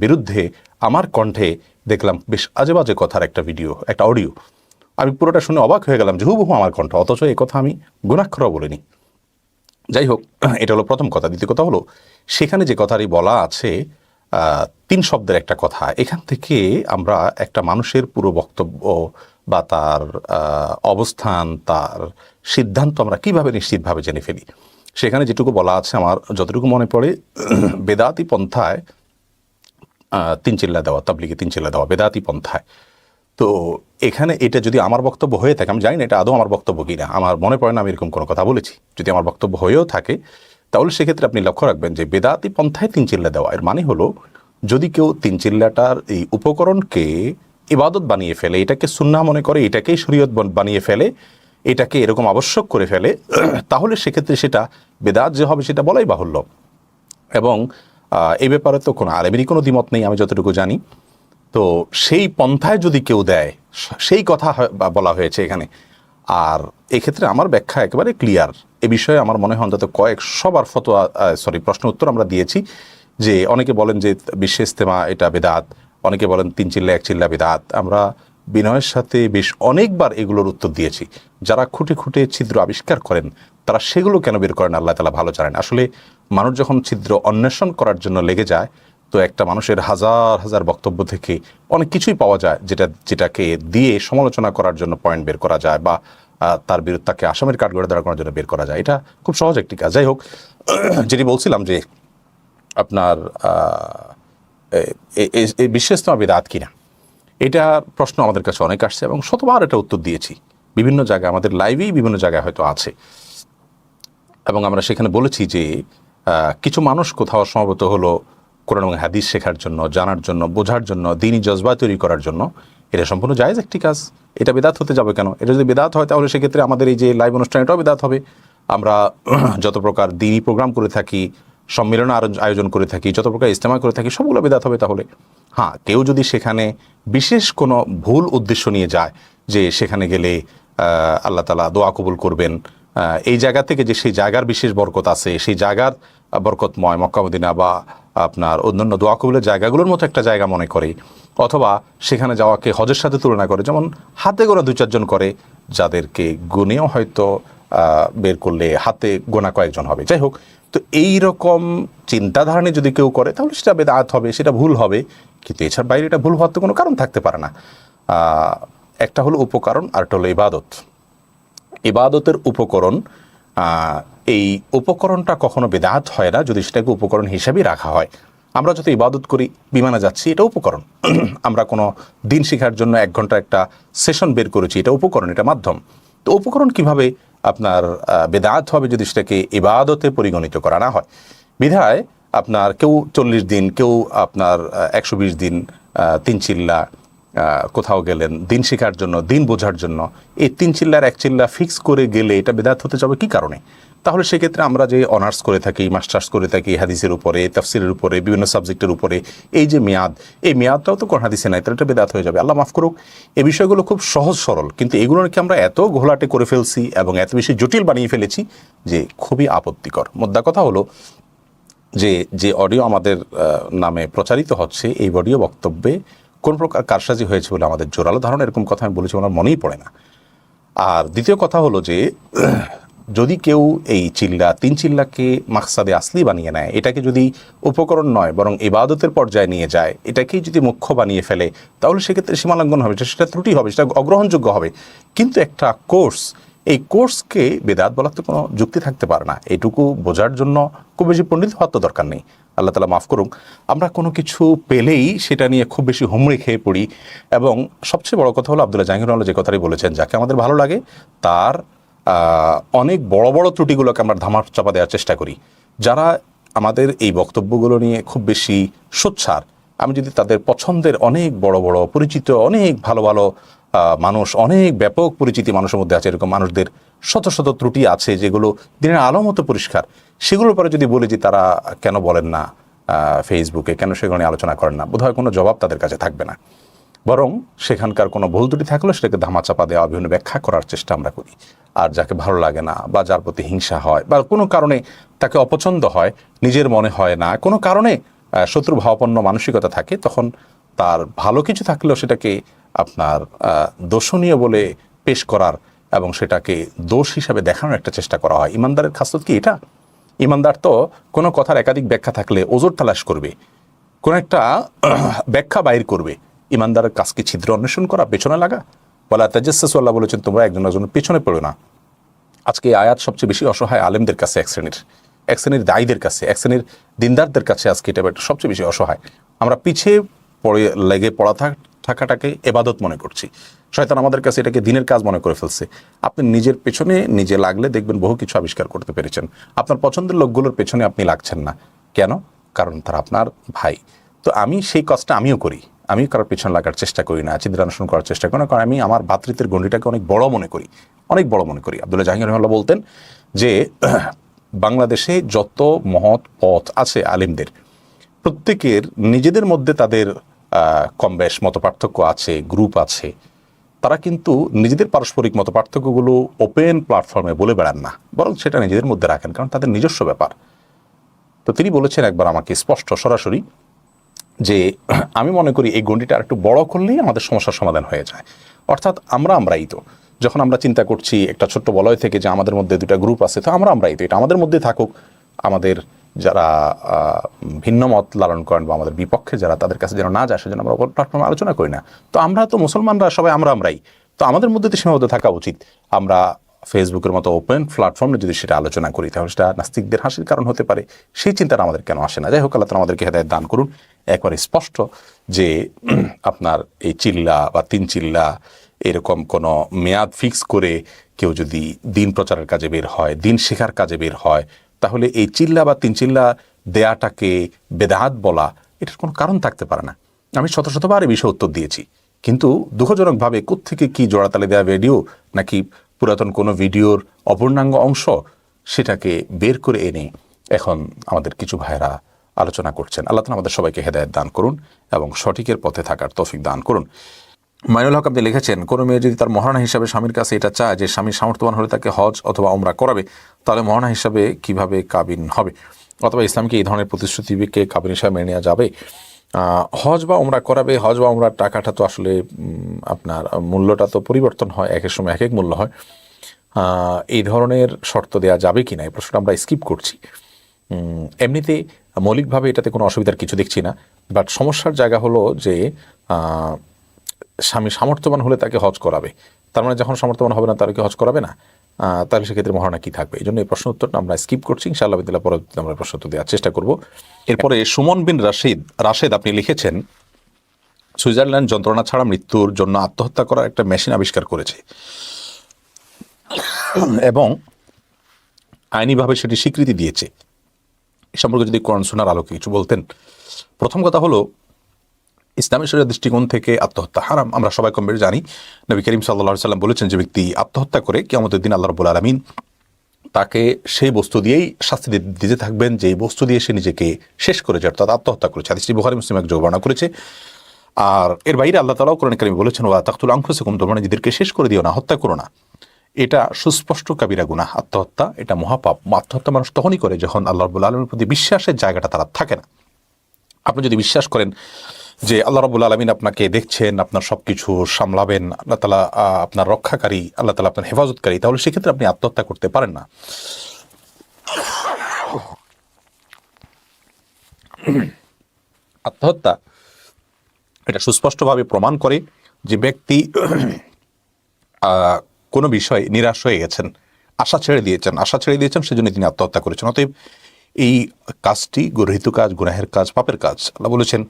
বিরুদ্ধে আমার কণ্ঠে দেখলাম বেশ আজে বাজে কথার একটা ভিডিও, একটা অডিও। আমি পুরোটা শুনে অবাক হয়ে গেলাম যে হুবহু আমার কণ্ঠ, অথচ এই কথা আমি গুণাক্ষরও বলিনি। যাই হোক, এটা হলো প্রথম কথা। দ্বিতীয় কথা হলো, সেখানে যে কথাটি বলা আছে 3 শব্দের একটা কথা, এখান থেকে আমরা একটা মানুষের পুরো বক্তব্য বা তার অবস্থান, তার সিদ্ধান্ত আমরা কিভাবে নিশ্চিতভাবে জেনে ফেলি। সেখানে যেটুকু বলা আছে আমার যতটুকু মনে পড়ে, বেদাতি পন্থায় 3 চিল্লা দেওয়া, তাবলিগে 3 চিল্লা দেওয়া বেদাতি পন্থায়। তো এখানে এটা যদি আমার বক্তব্য হয়ে থাকে, আমি জানি না এটা আদৌ আমার বক্তব্য কিনা, আমার মনে পড়ে না আমি এরকম কোনো কথা বলেছি। যদি আমার বক্তব্য হয়েও থাকে, তাহলে সেক্ষেত্রে আপনি লক্ষ্য রাখবেন যে বেদাতি পন্থায় 3 চিল্লা দেওয়া এর মানে হলো, যদি কেউ 3 চিল্লাটার এই উপকরণকে ইবাদত বানিয়ে ফেলে, এটাকে সুন্নাহ মনে করে, এটাকেই শরীয়ত বানিয়ে ফেলে, এটাকে এরকম আবশ্যক করে ফেলে, তাহলে সেক্ষেত্রে সেটা বেদাত যে হবে সেটা বলাই বাহুল্য। এবং এই ব্যাপারে তো কোনো আলেমেরই কোনো দ্বিমত নেই আমি যতটুকু জানি। তো সেই পন্থায় যদি কেউ দেয়, সেই কথা বলা হয়েছে এখানে। আর এক্ষেত্রে আমার ব্যাখ্যা একেবারে ক্লিয়ার। এ বিষয়ে আমার মনে হয় অন্তত কয়েকশবার ফতোয়া প্রশ্ন উত্তর আমরা দিয়েছি। যে অনেকে বলেন যে বিশ্ব ইজতেমা এটা বেদাত, অনেকে বলেন 3 চিল্লা 1 চিল্লা বেদাত। আমরা বিনয়ের সাথে বেশ অনেকবার এগুলোর উত্তর দিয়েছি। যারা খুঁটে খুঁটে ছিদ্র আবিষ্কার করেন, তারা সেগুলো কেন বের করেন আল্লাহ তাআলা ভালো জানেন। আসলে মানুষ যখন ছিদ্র অন্বেষণ করার জন্য লেগে যায়, তো একটা মানুষের হাজার হাজার বক্তব্য থেকে অনেক কিছুই পাওয়া যায়, যেটাকে দিয়ে সমালোচনা করার জন্য পয়েন্ট বের করা যায়, বা তার বিরুদ্ধে তাকে আসামের কাঠগড়ে দাঁড়া করার জন্য বের করা যায়। এটা খুব সহজ একটি কাজ। যাই হোক, যেটি বলছিলাম যে আপনার এই বিশ্ব ইজতেমা বিদআত কিনা, এটা প্রশ্ন আমাদের কাছে অনেক আসছে এবং শতবার এটা উত্তর দিয়েছি বিভিন্ন জায়গায়, আমাদের লাইভেই বিভিন্ন জায়গায় হয়তো আছে। এবং আমরা সেখানে বলেছি যে কিছু মানুষ কোথাও সম্ভবত হলো কোরআন এবং হাদিস শেখার জন্য, জানার জন্য, বোঝার জন্য, দ্বীনি জজবা তৈরি করার জন্য, এটা সম্পূর্ণ জায়েজ একটি কাজ। এটা বেদাত হতে যাবে কেন? এটা যদি বেদাত হয় তাহলে সেক্ষেত্রে আমাদের এই যে লাইভ অনুষ্ঠান এটাও বেদাত হবে। আমরা যত প্রকার দ্বীনি প্রোগ্রাম করে থাকি, সম্মেলন আয়োজন করে থাকি, যত প্রকার ইজতেমা করে থাকি, সবগুলো বেদাত হবে তাহলে। হ্যাঁ, কেউ যদি সেখানে বিশেষ কোনো ভুল উদ্দেশ্য নিয়ে যায় যে সেখানে গেলে আল্লাহ তাআলা দোয়া কবুল করবেন, এই জায়গা থেকে যে সেই জায়গার বিশেষ বরকত আছে, সেই জায়গার বরকতময় মক্কা মদিনা বা আপনার অন্যান্য দোয়া কবুলের জায়গাগুলোর মতো একটা জায়গা মনে করে, অথবা সেখানে যাওয়াকে হজের সাথে তুলনা করে, যেমন হাতে গোনা 2-4 জন করে, যাদেরকে গুনেও হয়তো বের করলে হাতে গোনা কয়েকজন হবে। যাই হোক, তো এই রকম চিন্তাধারণে যদি কেউ করে তাহলে সেটা বেদাত হবে, সেটা ভুল হবে। কিন্তু এছাড়া বাইরে এটা ভুল হওয়ার তো কোনো কারণ থাকতে পারে না। একটা হলো উপকরণ, আর একটা হলো ইবাদত। ইবাদতের উপকরণ, এই উপকরণটা কখনো বেদাত হয় না যদি সেটাকে উপকরণ হিসেবেই রাখা হয়। আমরা যত ইবাদত করি, বিমানে যাচ্ছি, এটা উপকরণ। আমরা কোনো দিন শেখার জন্য 1 ঘন্টা একটা সেশন বের করেছি, এটা উপকরণ, এটা মাধ্যম। তো উপকরণ কিভাবে আপনার বেদাত হবে যদি সেটাকে ইবাদতে পরিগণিত করা না হয়? বিধায় আপনার কেউ 40 দিন, কেউ আপনার 120 দিন 3 চিল্লা কোথাও গেলেন দিন শেখার জন্য, দিন বোঝার জন্য, এই 3 চিল্লার 1 চিল্লা ফিক্স করে গেলে এটা বেদাত হতে যাবে কি কারণে? তাহলে সেক্ষেত্রে আমরা যে অনার্স করে থাকি, মাস্টার্স করে থাকি হাদিসের উপরে, তাফসিরের উপরে, বিভিন্ন সাবজেক্টের উপরে, এই যে মেয়াদ, এই মেয়াদটাও তো কোরআন হাদিসে নাই, তাহলে এটা বেদাত হয়ে যাবে। আল্লাহ মাফ করুক। এই বিষয়গুলো খুব সহজ সরল, কিন্তু এগুলোকে আমরা এত ঘোলাটে করে ফেলছি এবং এত বেশি জটিল বানিয়ে ফেলেছি যে খুবই আপত্তিকর। মোদ্দা কথা হলো যে অডিও আমাদের নামে প্রচারিত হচ্ছে, এই অডিও বক্তব্যে কোন প্রকার কারসাজি হয়েছে বলে আমাদের জোরালো ধারণা, এরকম কথা আমি বলেছি, আমার মনেই পড়ে না। আর দ্বিতীয় কথা হলো যে যদি কেউ এই 3 চিল্লাকে মাকসাদে আসলি বানিয়ে নেয়, এটাকে যদি উপকরণ নয় বরং ইবাদতের পর্যায়ে নিয়ে যায়, এটাকেই যদি মুখ্য বানিয়ে ফেলে, তাহলে সেক্ষেত্রে সীমালঙ্ঘন হবে, সেটা ত্রুটি হবে, সেটা অগ্রহণযোগ্য হবে। কিন্তু একটা কোর্স, এই কোর্সকে বেদাত বলার তো কোনো যুক্তি থাকতে পারে না। এটুকু বোঝার জন্য খুব বেশি পণ্ডিত হওয়ার তো দরকার নেই। আল্লাহ তাআলা মাফ করুক। আমরা কোনো কিছু পেলেই সেটা নিয়ে খুব বেশি হুমড়ি খেয়ে পড়ি। এবং সবচেয়ে বড় কথা হলো, আব্দুল্লাহ জাহাঙ্গীর যে কথাটি বলেছেন, যাকে আমাদের ভালো লাগে তার অনেক বড় বড় ত্রুটিগুলোকে আমরা ধামাচাপা দেওয়ার চেষ্টা করি। যারা আমাদের এই বক্তব্যগুলো নিয়ে খুব বেশি সোচ্চার, আমি যদি তাদের পছন্দের অনেক বড় বড় পরিচিত অনেক ভালো ভালো মানুষ, অনেক ব্যাপক পরিচিতি মানুষের মধ্যে আছে, এরকম মানুষদের শত শত ত্রুটি আছে যেগুলো দিনের আলো মতো পরিষ্কার, সেগুলোর পরে যদি বলি যে তারা কেন বলেন না ফেসবুকে, কেন সেগুলো নিয়ে আলোচনা করেন না, বোধহয় কোনো জবাব তাদের কাছে থাকবে না। বরং সেখানকার কোনো ভুল ত্রুটি থাকলেও সেটাকে ধামাচাপা দেওয়া, বিভিন্ন ব্যাখ্যা করার চেষ্টা আমরা করি। আর যাকে ভালো লাগে না বা যার প্রতি হিংসা হয় বা কোনো কারণে তাকে অপছন্দ হয়, নিজের মনে হয় না, কোনো কারণে শত্রু ভাবাপন্ন মানসিকতা থাকে, তখন তার ভালো কিছু থাকলেও সেটাকে আপনার দোষণীয় বলে পেশ করার এবং সেটাকে দোষ হিসাবে দেখানোর একটা চেষ্টা করা হয়। ইমানদারের খাসলত কি এটা? ইমানদার তো কোনো কথার একাধিক ব্যাখ্যা থাকলে ওজোর তালাশ করবে, কোন একটা ব্যাখ্যা বাইর করবে। ইমানদারের কাজকে ছিদ্র অন্বেষণ করা, পেছনে লাগা, বলা তাজাসসু, আল্লাহ বলেছেন তোমরা একজন একজনের পেছনে পড়ো না। আজকে এই আয়াত সবচেয়ে বেশি অসহায় আলেমদের কাছে, এক শ্রেণীর দায়ীদের কাছে, এক শ্রেণীর দিনদারদের কাছে আজকে এটা সবচেয়ে বেশি অসহায়। আমরা পিছিয়ে পড়ে লেগে পড়া থাকাটাকে এবাদত মনে করছি। শয়তান আমাদের কাছে এটাকে দিনের কাজ মনে করে ফেলছে। আপনি নিজের পেছনে নিজে লাগলে দেখবেন বহু কিছু আবিষ্কার করতে পেরেছেন। আপনার পছন্দের লোকগুলোর পেছনে আপনি লাগছেন না কেন? কারণ তারা আপনার ভাই। তো আমি সেই কাজটা আমিও করি, আমি কারোর পেছনে লাগার চেষ্টা করি না, ছিদ্রান্বেষণ করার চেষ্টা করি না, কারণ আমি আমার ভ্রাতৃত্বের গণ্ডিটাকে অনেক বড় মনে করি, অনেক বড় মনে করি। আব্দুল্লাহ জাহাঙ্গীর রহমাল্লাহ বলতেন যে বাংলাদেশে যত মহৎ পথ আছে আলেমদের, প্রত্যেকের নিজেদের মধ্যে তাদের কম বেশ মতপার্থক্য আছে, গ্রুপ আছে, তারা কিন্তু নিজেদের পারস্পরিক মতপার্থক্যগুলো ওপেন প্ল্যাটফর্মে বলে বেড়ান না, বরং সেটা নিজেদের মধ্যে রাখেন, কারণ তাদের নিজস্ব ব্যাপার। তো তিনি বলেছেন একবার আমাকে স্পষ্ট সরাসরি যে আমি মনে করি এই গণ্ডিটা আর একটু বড় করলেই আমাদের সমস্যার সমাধান হয়ে যায়। অর্থাৎ আমরাই তো, যখন আমরা চিন্তা করছি একটা ছোট্ট বলয় থেকে যে আমাদের মধ্যে দুটা গ্রুপ আছে, তো আমরাই তো, এটা আমাদের মধ্যে থাকুক। আমাদের যারা ভিন্ন মত লালন করেন বা আমাদের বিপক্ষে যারা, তাদের কাছে যেন না যায়, সেজন্য আমরা ওপর প্ল্যাটফর্মে আলোচনা করি না। তো আমরা তো মুসলমানরা সবাই আমরাই, তো আমাদের মধ্যে তো সীমাবদ্ধ থাকা উচিত। আমরা ফেসবুকের মতো ওপেন প্ল্যাটফর্মে যদি সেটা আলোচনা করি, তাহলে সেটা নাস্তিকদের হাসির কারণ হতে পারে। সেই চিন্তাটা আমাদের কেন আসে না? যাই হোক, আল্লাহ তাআলা আমাদেরকে হেদায়েত দান করুন। একবারে স্পষ্ট যে আপনার এই চিল্লা বা তিন চিল্লা এরকম কোনো মেয়াদ ফিক্স করে কেউ যদি দিন প্রচারের কাজে বের হয়, দিন শেখার কাজে বের হয়, তাহলে এই চিল্লা বা তিন চিল্লা দেয়াটাকে বেদাত বলা, এটার কোনো কারণ থাকতে পারে না। আমি শতবার এই বিষয়ে উত্তর দিয়েছি, কিন্তু দুঃখজনকভাবে কোত্থেকে কি জোড়াতালি দেওয়া ভিডিও নাকি পুরাতন কোনো ভিডিওর অপূর্ণাঙ্গ অংশ, সেটাকে বের করে এনে এখন আমাদের কিছু ভাইরা আলোচনা করছেন। আল্লাহ তাআলা আমাদের সবাইকে হেদায়েত দান করুন এবং সঠিকের পথে থাকার তৌফিক দান করুন। মাইনুল হক আপনি লিখেছেন, কোনো মেয়ে যদি তার মহারণা হিসাবে স্বামীর কাছে এটা চায় যে স্বামী সামর্থ্যবান হলে তাকে হজ অথবা উমরা করাবে, তাহলে মহারণা হিসাবে কিভাবে কাবিন হবে, অথবা ইসলামকে এই ধরনের প্রতিশ্রুতিকে কাবিন হিসাবে মেনে নেওয়া যাবে? হজ বা উমরা করাবে, হজ বা উমরার টাকাটা তো আসলে আপনার মূল্যটা তো পরিবর্তন হয়, একের সময় এক এক মূল্য হয়। এই ধরনের শর্ত দেওয়া যাবে কি না, এই প্রশ্নটা আমরা স্কিপ করছি। এমনিতে মৌলিকভাবে এটাতে কোনো অসুবিধার কিছু দেখছি না, বাট সমস্যার জায়গা হলো যে স্বামী সামর্থ্যবান হলে তাকে হজ করাবে, তার মানে যখন সামর্থ্যবান হবে না তার কি হজ করাবে না? তাহলে সেক্ষেত্রে মহারণা কী থাকবে? এই জন্য এই প্রশ্ন উত্তরটা আমরা স্কিপ করছি। ইনশাআল্লাহ বিদিল্লাহ পরবর্তীতে আমরা প্রশ্ন উত্তর দেওয়ার চেষ্টা করব। এরপরে সুমন বিন রাশেদ আপনি লিখেছেন, সুইজারল্যান্ড যন্ত্রণা ছাড়া মৃত্যুর জন্য আত্মহত্যা করার একটা মেশিন আবিষ্কার করেছে এবং আইনিভাবে সেটি স্বীকৃতি দিয়েছে। এ সম্পর্কে যদি কোরআন সুন্নাহর আলোকে কিছু বলতেন। প্রথম কথা হলো, ইসলামী শরীয়তের দৃষ্টিকোণ থেকে আত্মহত্যা হারাম, আমরা সবাই কম বেশি জানি। নবী করিম সাল্লাল্লাহু আলাইহি সাল্লাম বলেছেন, যে ব্যক্তি আত্মহত্যা করে কিয়ামতের দিন আল্লাহ রাব্বুল আলামিন তাকে সেই বস্তু দিয়েই শাস্তি দিতে থাকবেন যেই বস্তু দিয়ে সে নিজেকে শেষ করেছে, অর্থাৎ আত্মহত্যা করেছে। হাদিসটি বুখারী মুসলিম এক বর্ণনা করেছে। আর এর বাইরে আল্লাহ তাআলা কোরআন কারীমে বলেছেন, ওয়া তাকতুলু আনফুসাকুম, তোমরা নিজেদেরকে শেষ করে দিও না, হত্যা করো না। এটা সুস্পষ্ট কাবিরা গুনাহ, আত্মহত্যা এটা মহাপাপ। আত্মহত্যা মানুষ তখনই করে যখন আল্লাহ রাব্বুল আলামিনের প্রতি বিশ্বাসের জায়গাটা তারা থাকে না। আপনি যদি বিশ্বাস করেন যে আল্লাহ রাব্বুল আলামিন আপনাকে দেখছেন, আপনার সব কিছু সামলাবেন, আল্লাহ তাআলা আপনার রক্ষাকারী, আল্লাহ তাআলা আপনার হেফাজতকারী, তাহলে সেক্ষেত্রে আপনি আত্মহত্যা করতে পারেন না। আত্মহত্যা এটা সুস্পষ্টভাবে প্রমাণ করে যে ব্যক্তি কোনো বিষয়ে নিরাশ হয়ে গেছেন, আশা ছেড়ে দিয়েছেন, সেজন্য তিনি আত্মহত্যা করেছেন। অতএব এই কাজটি গর্হিত কাজ, গুনাহের কাজ, পাপের কাজ। আল্লাহ বলেছেন,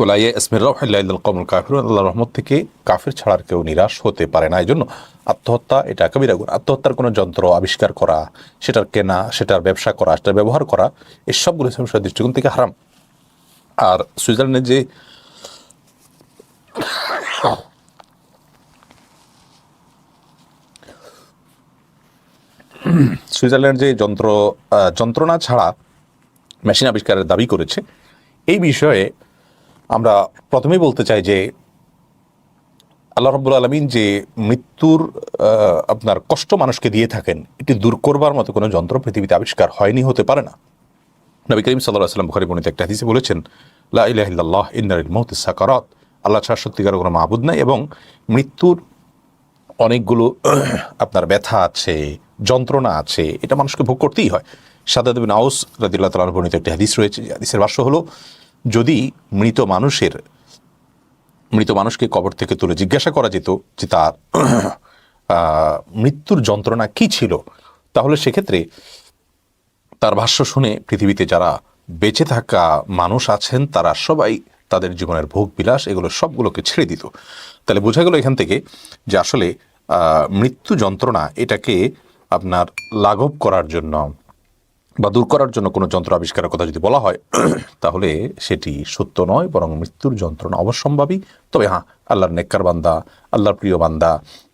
ওলাইয়া ইসমির রহিল্লাহ কমল কাফির, আল্লাহ রহমত থেকে কাফির ছাড়ার কেউ নিরাশ হতে পারে না। এই জন্য আত্মহত্যা এটা কবিরা গুনাহ। আত্মহত্যার কোনো যন্ত্র আবিষ্কার করা, সেটার কেনা, সেটার ব্যবসা করা, সেটার ব্যবহার করা, এই সবগুলো ইসলামের দৃষ্টিকোণ থেকে হারাম। আর সুইজারল্যান্ডের যে যন্ত্রণা ছাড়া মেশিন আবিষ্কারের দাবি করেছে, এই বিষয়ে আমরা প্রথমেই বলতে চাই যে আল্লাহ রাব্বুল আলামিন যে মৃত্যুর আপনার কষ্ট মানুষকে দিয়ে থাকেন, এটি দূর করবার মতো কোনো যন্ত্র পৃথিবীতে আবিষ্কার হয়নি, হতে পারে না। নবী করিম সাল্লাল্লাহু আলাইহি ওয়াসাল্লাম বুখারী বর্ণিত একটা হাদিসে বলেছেন, লা ইলাহা ইল্লাল্লাহ ইন্না লিল মাউতি সাকারাত, আল্লাহ ছাড়া সত্যিকার কোনো মাবুদ নাই এবং মৃত্যুর অনেকগুলো আপনার ব্যথা আছে, যন্ত্রণা আছে, এটা মানুষকে ভোগ করতেই হয়। শাদাদ বিন আউস রাদিয়াল্লাহু তাআলা বর্ণিত একটা হাদিস রয়েছে, হাদিসের ভাষ্য হলো, যদি মৃত মানুষকে কবর থেকে তুলে জিজ্ঞাসা করা যেত যে তার মৃত্যুর যন্ত্রণা কি ছিল, তাহলে সেক্ষেত্রে তার ভাষ্য শুনে পৃথিবীতে যারা বেঁচে থাকা মানুষ আছেন তারা সবাই তাদের জীবনের ভোগ বিলাস এগুলো সবগুলোকে ছেড়ে দিত। তাহলে বোঝা গেল এখান থেকে যে আসলে মৃত্যু যন্ত্রণা এটাকে আপনার লাঘব করার জন্য বা দূর করার জন্য কোনো যন্ত্র আবিষ্কারের কথা যদি বলা হয় তাহলে সেটি সত্য নয়, বরং মৃত্যুর যন্ত্রণা অবশ্যম্ভাবী। তবে হ্যাঁ, আল্লাহর নেককার বান্দা, আল্লাহর প্রিয় বান্দা,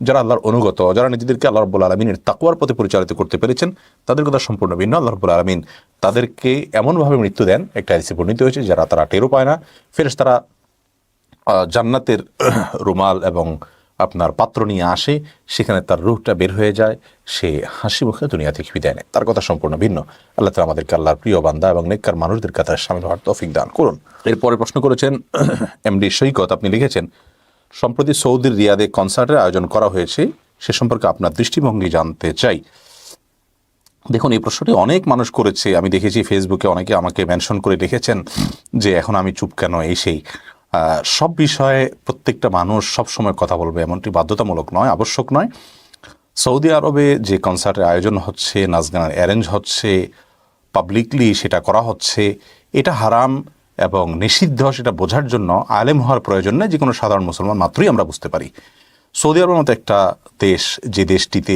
যারা আল্লাহর অনুগত, যারা নিজেদেরকে আল্লাহ রাব্বুল আলামিনের তাকওয়ার পথে পরিচালিত করতে পেরেছেন, তাদের কথা সম্পূর্ণ ভিন্ন। আল্লাহ রাব্বুল আলামিন তাদেরকে এমনভাবে মৃত্যু দেন, একটা হাদিসে বর্ণিত হয়েছে, তারা টেরও পায় না। ফেরেশতারা জান্নাতের রুমাল এবং আপনার পাত্র নিয়ে আসে, সেখানে তার রূহটা বের হয়ে যায়, সে হাসি মুখে দুনিয়া থেকে বিদায় নেয়। তার কথা সম্পূর্ণ ভিন্ন। আল্লাহ তাআলা আমাদেরকে আল্লাহর প্রিয় বান্দা এবং নেককার মানুষদের কাতারে শামিল হওয়ার তৌফিক দান করুন। এরপরে প্রশ্ন করেছেন এমডি সৈকত, আপনি লিখেছেন, সম্প্রতি সৌদির রিয়াদে কনসার্টের আয়োজন করা হয়েছে, সে সম্পর্কে আপনার দৃষ্টিভঙ্গি জানতে চাই। দেখুন, এই প্রশ্নটি অনেক মানুষ করেছে, আমি দেখেছি ফেসবুকে অনেকে আমাকে মেনশন করে লিখেছেন যে এখন আমি চুপ কেন, এই সেই। সব বিষয়ে প্রত্যেকটা মানুষ সব সময় কথা বলবে এমনটি বাধ্যতামূলক নয়, আবশ্যক নয়। সৌদি আরবে যে কনসার্টের আয়োজন হচ্ছে, নাচ গানের অ্যারেঞ্জ হচ্ছে, পাবলিকলি সেটা করা হচ্ছে, এটা হারাম এবং নিষিদ্ধ, সেটা বোঝার জন্য আলেম হওয়ার প্রয়োজন নেই, যে কোনো সাধারণ মুসলমান মাত্রই আমরা বুঝতে পারি। সৌদি আরবের মতো একটা দেশ, যে দেশটিতে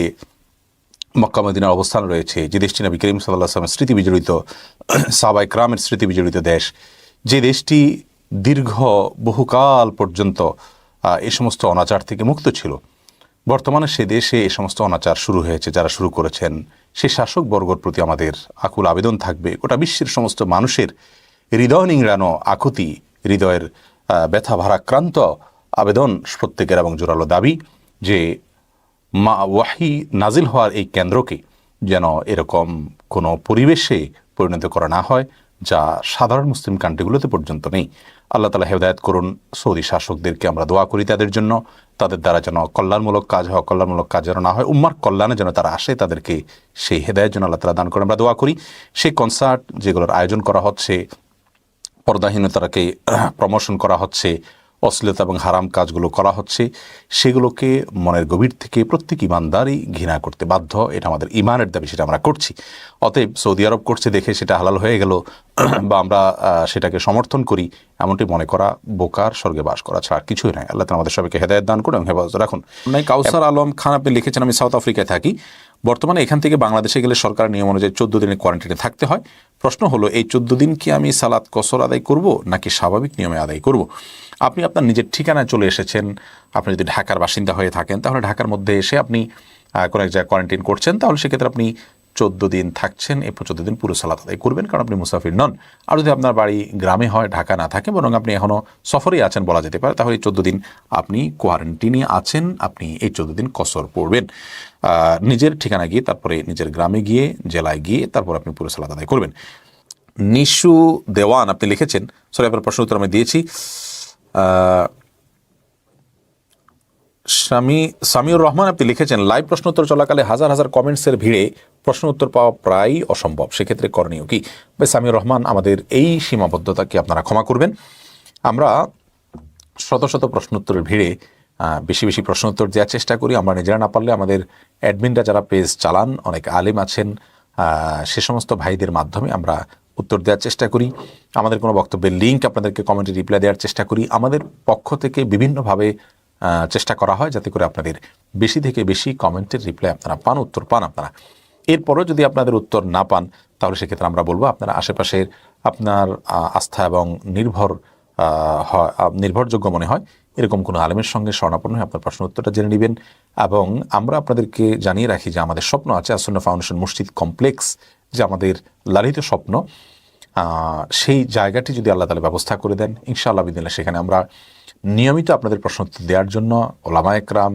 মক্কা মদিনার অবস্থান রয়েছে, যে দেশটি নবী করিম সাল্লাল্লাহু আলাইহি ওয়াসাল্লামের স্মৃতি বিজড়িত, সাহাবায়ে কেরামের স্মৃতি বিজড়িত দেশ, যে দেশটি দীর্ঘ বহুকাল পর্যন্ত এই সমস্ত অনাচার থেকে মুক্ত ছিল, বর্তমানে সে দেশে এই সমস্ত অনাচার শুরু হয়েছে। যারা শুরু করেছেন সেই শাসকবর্গর প্রতি আমাদের আকুল আবেদন থাকবে, গোটা বিশ্বের সমস্ত মানুষের হৃদয় নিংড়ানো আকুতি, হৃদয়ের ব্যথা ভারাক্রান্ত আবেদন প্রত্যেকের এবং জোরালো দাবি যে ওয়াহি নাজিল হওয়ার এই কেন্দ্রকে যেন এরকম কোনো পরিবেশে পরিণত করা না হয় যা সাধারণ মুসলিম কান্ট্রিগুলোতে পর্যন্ত নেই। আল্লাহ তাআলা হেদায়েত করুন সৌদি শাসকদেরকে, আমরা দোয়া করি তাদের জন্য, তাদের দ্বারা যেন কল্যাণমূলক কাজ হয়, কল্যাণমূলক কাজ যেন না হয়, উম্মার কল্যাণে যেন তারা আসে, তাদেরকে সেই হেদায়েত যেন আল্লাহ তাআলা দান করেন, আমরা দোয়া করি। সেই কনসার্ট যেগুলোর আয়োজন করা হচ্ছে, পর্দাহীনতাকে প্রমোশন করা হচ্ছে, অশ্লীলতা এবং হারাম কাজগুলো করা হচ্ছে, সেগুলোকে মনের গভীর থেকে প্রত্যেক ইমানদারই ঘৃণা করতে বাধ্য। এটা আমাদের ইমানের দাবি, সেটা আমরা করছি। অতএব সৌদি আরব করছে দেখে সেটা হালাল হয়ে গেল বা আমরা সেটাকে সমর্থন করি, এমনটি মনে করা বোকার স্বর্গে বাস করা ছাড়া কিছুই নয়। আল্লাহ তাআলা আমাদের সবাইকে হেদায়েত দান করুন এবং হেফাজত রাখুন। কাউসার আলম খান, আপনি লিখেছেন, আমি সাউথ আফ্রিকায় থাকি, বর্তমানে এখান থেকে বাংলাদেশে গেলে সরকারের নিয়ম অনুযায়ী 14 দিনের কোয়ারেন্টাইনে থাকতে হয়। প্রশ্ন হলো, এই 14 দিন কি আমি সালাত কসর আদায় করব নাকি স্বাভাবিক নিয়মে আদায় করব? আপনি আপনার নিজের ঠিকানায় চলে এসেছেন, আপনি যদি ঢাকার বাসিন্দা হয়ে থাকেন তাহলে ঢাকার মধ্যে এসে আপনি কোনো এক জায়গায় কোয়ারেন্টাইন করছেন, তাহলে সেক্ষেত্রে আপনি 14 দিন থাকছেন, এই 14 দিন পুরো সালাত আদায় করবেন, কারণ আপনি মুসাফির নন। আর যদি আপনার বাড়ি গ্রামে হয়, ঢাকা না থাকে, বরং আপনি এখনও সফরেই আছেন বলা যেতে পারে, তাহলে এই 14 দিন আপনি কোয়ারেন্টিনে আছেন, আপনি এই 14 দিন কসর পড়বেন। নিজের ঠিকানা গিয়ে, তারপরে নিজের গ্রামে গিয়ে, জেলায় গিয়ে, তারপর আপনি পুরো সালাত আদায় করবেন। নিশু দেওয়ান, আপনি লিখেছেন, সরি আপনার প্রশ্ন উত্তর আমি দিয়েছি। সামিউর রহমান, আপনি লিখেছেন, লাইভ প্রশ্ন উত্তর চলাকালে হাজার হাজার কমেন্টসের ভিড়ে প্রশ্ন উত্তর পাওয়া প্রায় অসম্ভব, সেক্ষেত্রে করণীয় কি? ভাই সামিউর রহমান, আমাদের এই সীমাবদ্ধতাকে আপনারা ক্ষমা করবেন। আমরা শত শত প্রশ্ন উত্তরের ভিড়ে বেশি বেশি প্রশ্ন উত্তর দেওয়ার চেষ্টা করি। আমরা নিজেরা না পারলে আমাদের অ্যাডমিনরা যারা পেজ চালান, অনেক আলেম আছেন, সে সমস্ত ভাইদের মাধ্যমে আমরা উত্তর দেওয়ার চেষ্টা করি, আমাদের কোনো বক্তব্যের লিঙ্ক আপনাদেরকে কমেন্টে রিপ্লাই দেওয়ার চেষ্টা করি। আমাদের পক্ষ থেকে বিভিন্নভাবে চেষ্টা করা হয় যাতে করে আপনাদের বেশি থেকে বেশি কমেন্টের রিপ্লাই আপনারা পান, উত্তর পান আপনারা। এরপরও যদি আপনাদের উত্তর না পান তাহলে সেক্ষেত্রে আমরা বলবো আপনারা আশেপাশের আপনার আস্থা এবং নির্ভরযোগ্য মনে হয় এরকম কোনো আলেমের সঙ্গে শরণাপন্ন হয়ে আপনার প্রশ্ন উত্তরটা জেনে নেবেন। এবং আমরা আপনাদেরকে জানিয়ে রাখি যে আমাদের স্বপ্ন আছে আসুন্নাহ ফাউন্ডেশন মসজিদ কমপ্লেক্স, যে আমাদের লালিত স্বপ্ন, সেই জায়গাটি যদি আল্লাহ তাআলা ব্যবস্থা করে দেন ইনশাআল্লাহ বিদিনিল্লাহ সেখানে আমরা নিয়মিত আপনাদের প্রশ্ন উত্তর দেওয়ার জন্য ওলামা একরাম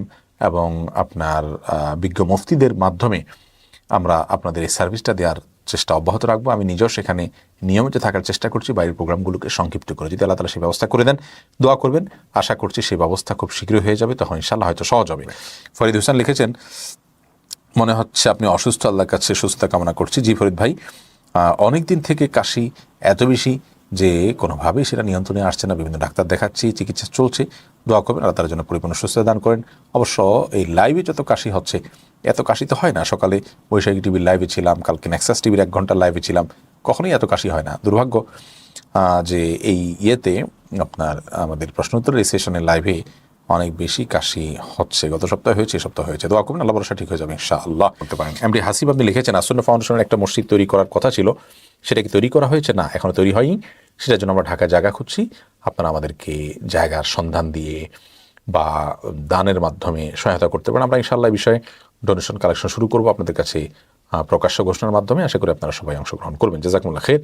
এবং আপনার বিজ্ঞ মুফতিদের মাধ্যমে আমরা আপনাদের এই সার্ভিসটা দেওয়ার চেষ্টা অব্যাহত রাখবো। আমি নিজেও সেখানে নিয়মিত থাকার চেষ্টা করছি, বাইরের প্রোগ্রামগুলোকে সংক্ষিপ্ত করে। যদি আল্লাহ তাআলা সেই ব্যবস্থা করে দেন দোয়া করবেন, আশা করছি সেই ব্যবস্থা খুব শীঘ্রই হয়ে যাবে, তখন ইনশাআল্লাহ হয়তো সহজ হবে। ফরিদ হোসেন লিখেছেন, মনে হচ্ছে আপনি অসুস্থ, আল্লাহর কাছে সুস্থতা কামনা করছি। জি ফরিদ ভাই, অনেক দিন থেকে কাশি এত বেশি যে কোনোভাবেই সেটা নিয়ন্ত্রণে আসছে না, বিভিন্ন ডাক্তার দেখাচ্ছি, চিকিৎসা চলছে। দোয়া করবেন আল্লাহ তার জন্য পরিপূর্ণ সুস্থতা দান করেন। অবশ্য এই লাইভে যত কাশি হচ্ছে এত কাশি তো হয় না। সকালে বৈশাখী টিভির লাইভে ছিলাম, কালকে নেক্সাস টিভির 1 ঘন্টার লাইভে ছিলাম, কখনোই এত কাশি হয় না। দুর্ভাগ্য যে এই ইয়েতে আপনার আমাদের প্রশ্নোত্তরের এই সেশনের লাইভে অনেক বেশি কাশি হচ্ছে। গত সপ্তাহে হয়েছে, এই সপ্তাহে হয়েছে। দোয়া করবেন আল্লাহ ভরসা ঠিক হয়ে যাবে ইনশাআল্লাহ। করতে পারেন। এমডি হাসিব আপনি লিখেছেন আসুন্নাহ ফাউন্ডেশনের একটা মসজিদ তৈরি করার কথা ছিল, সেটা কি তৈরি করা হয়েছে? না, এখনো তৈরি হয়নি। সেটার জন্য আমরা ঢাকায় জায়গা খুঁজছি। আপনারা আমাদেরকে জায়গার সন্ধান দিয়ে বা দানের মাধ্যমে সহায়তা করতে পারেন। আমরা ইনশাআল্লাহ এই বিষয়ে ডোনেশন কালেকশন শুরু করবো আপনাদের কাছে প্রকাশ্য ঘোষণার মাধ্যমে। আশা করি আপনারা সবাই অংশগ্রহণ করবেন। জাযাকুমুল্লাহ খাইর।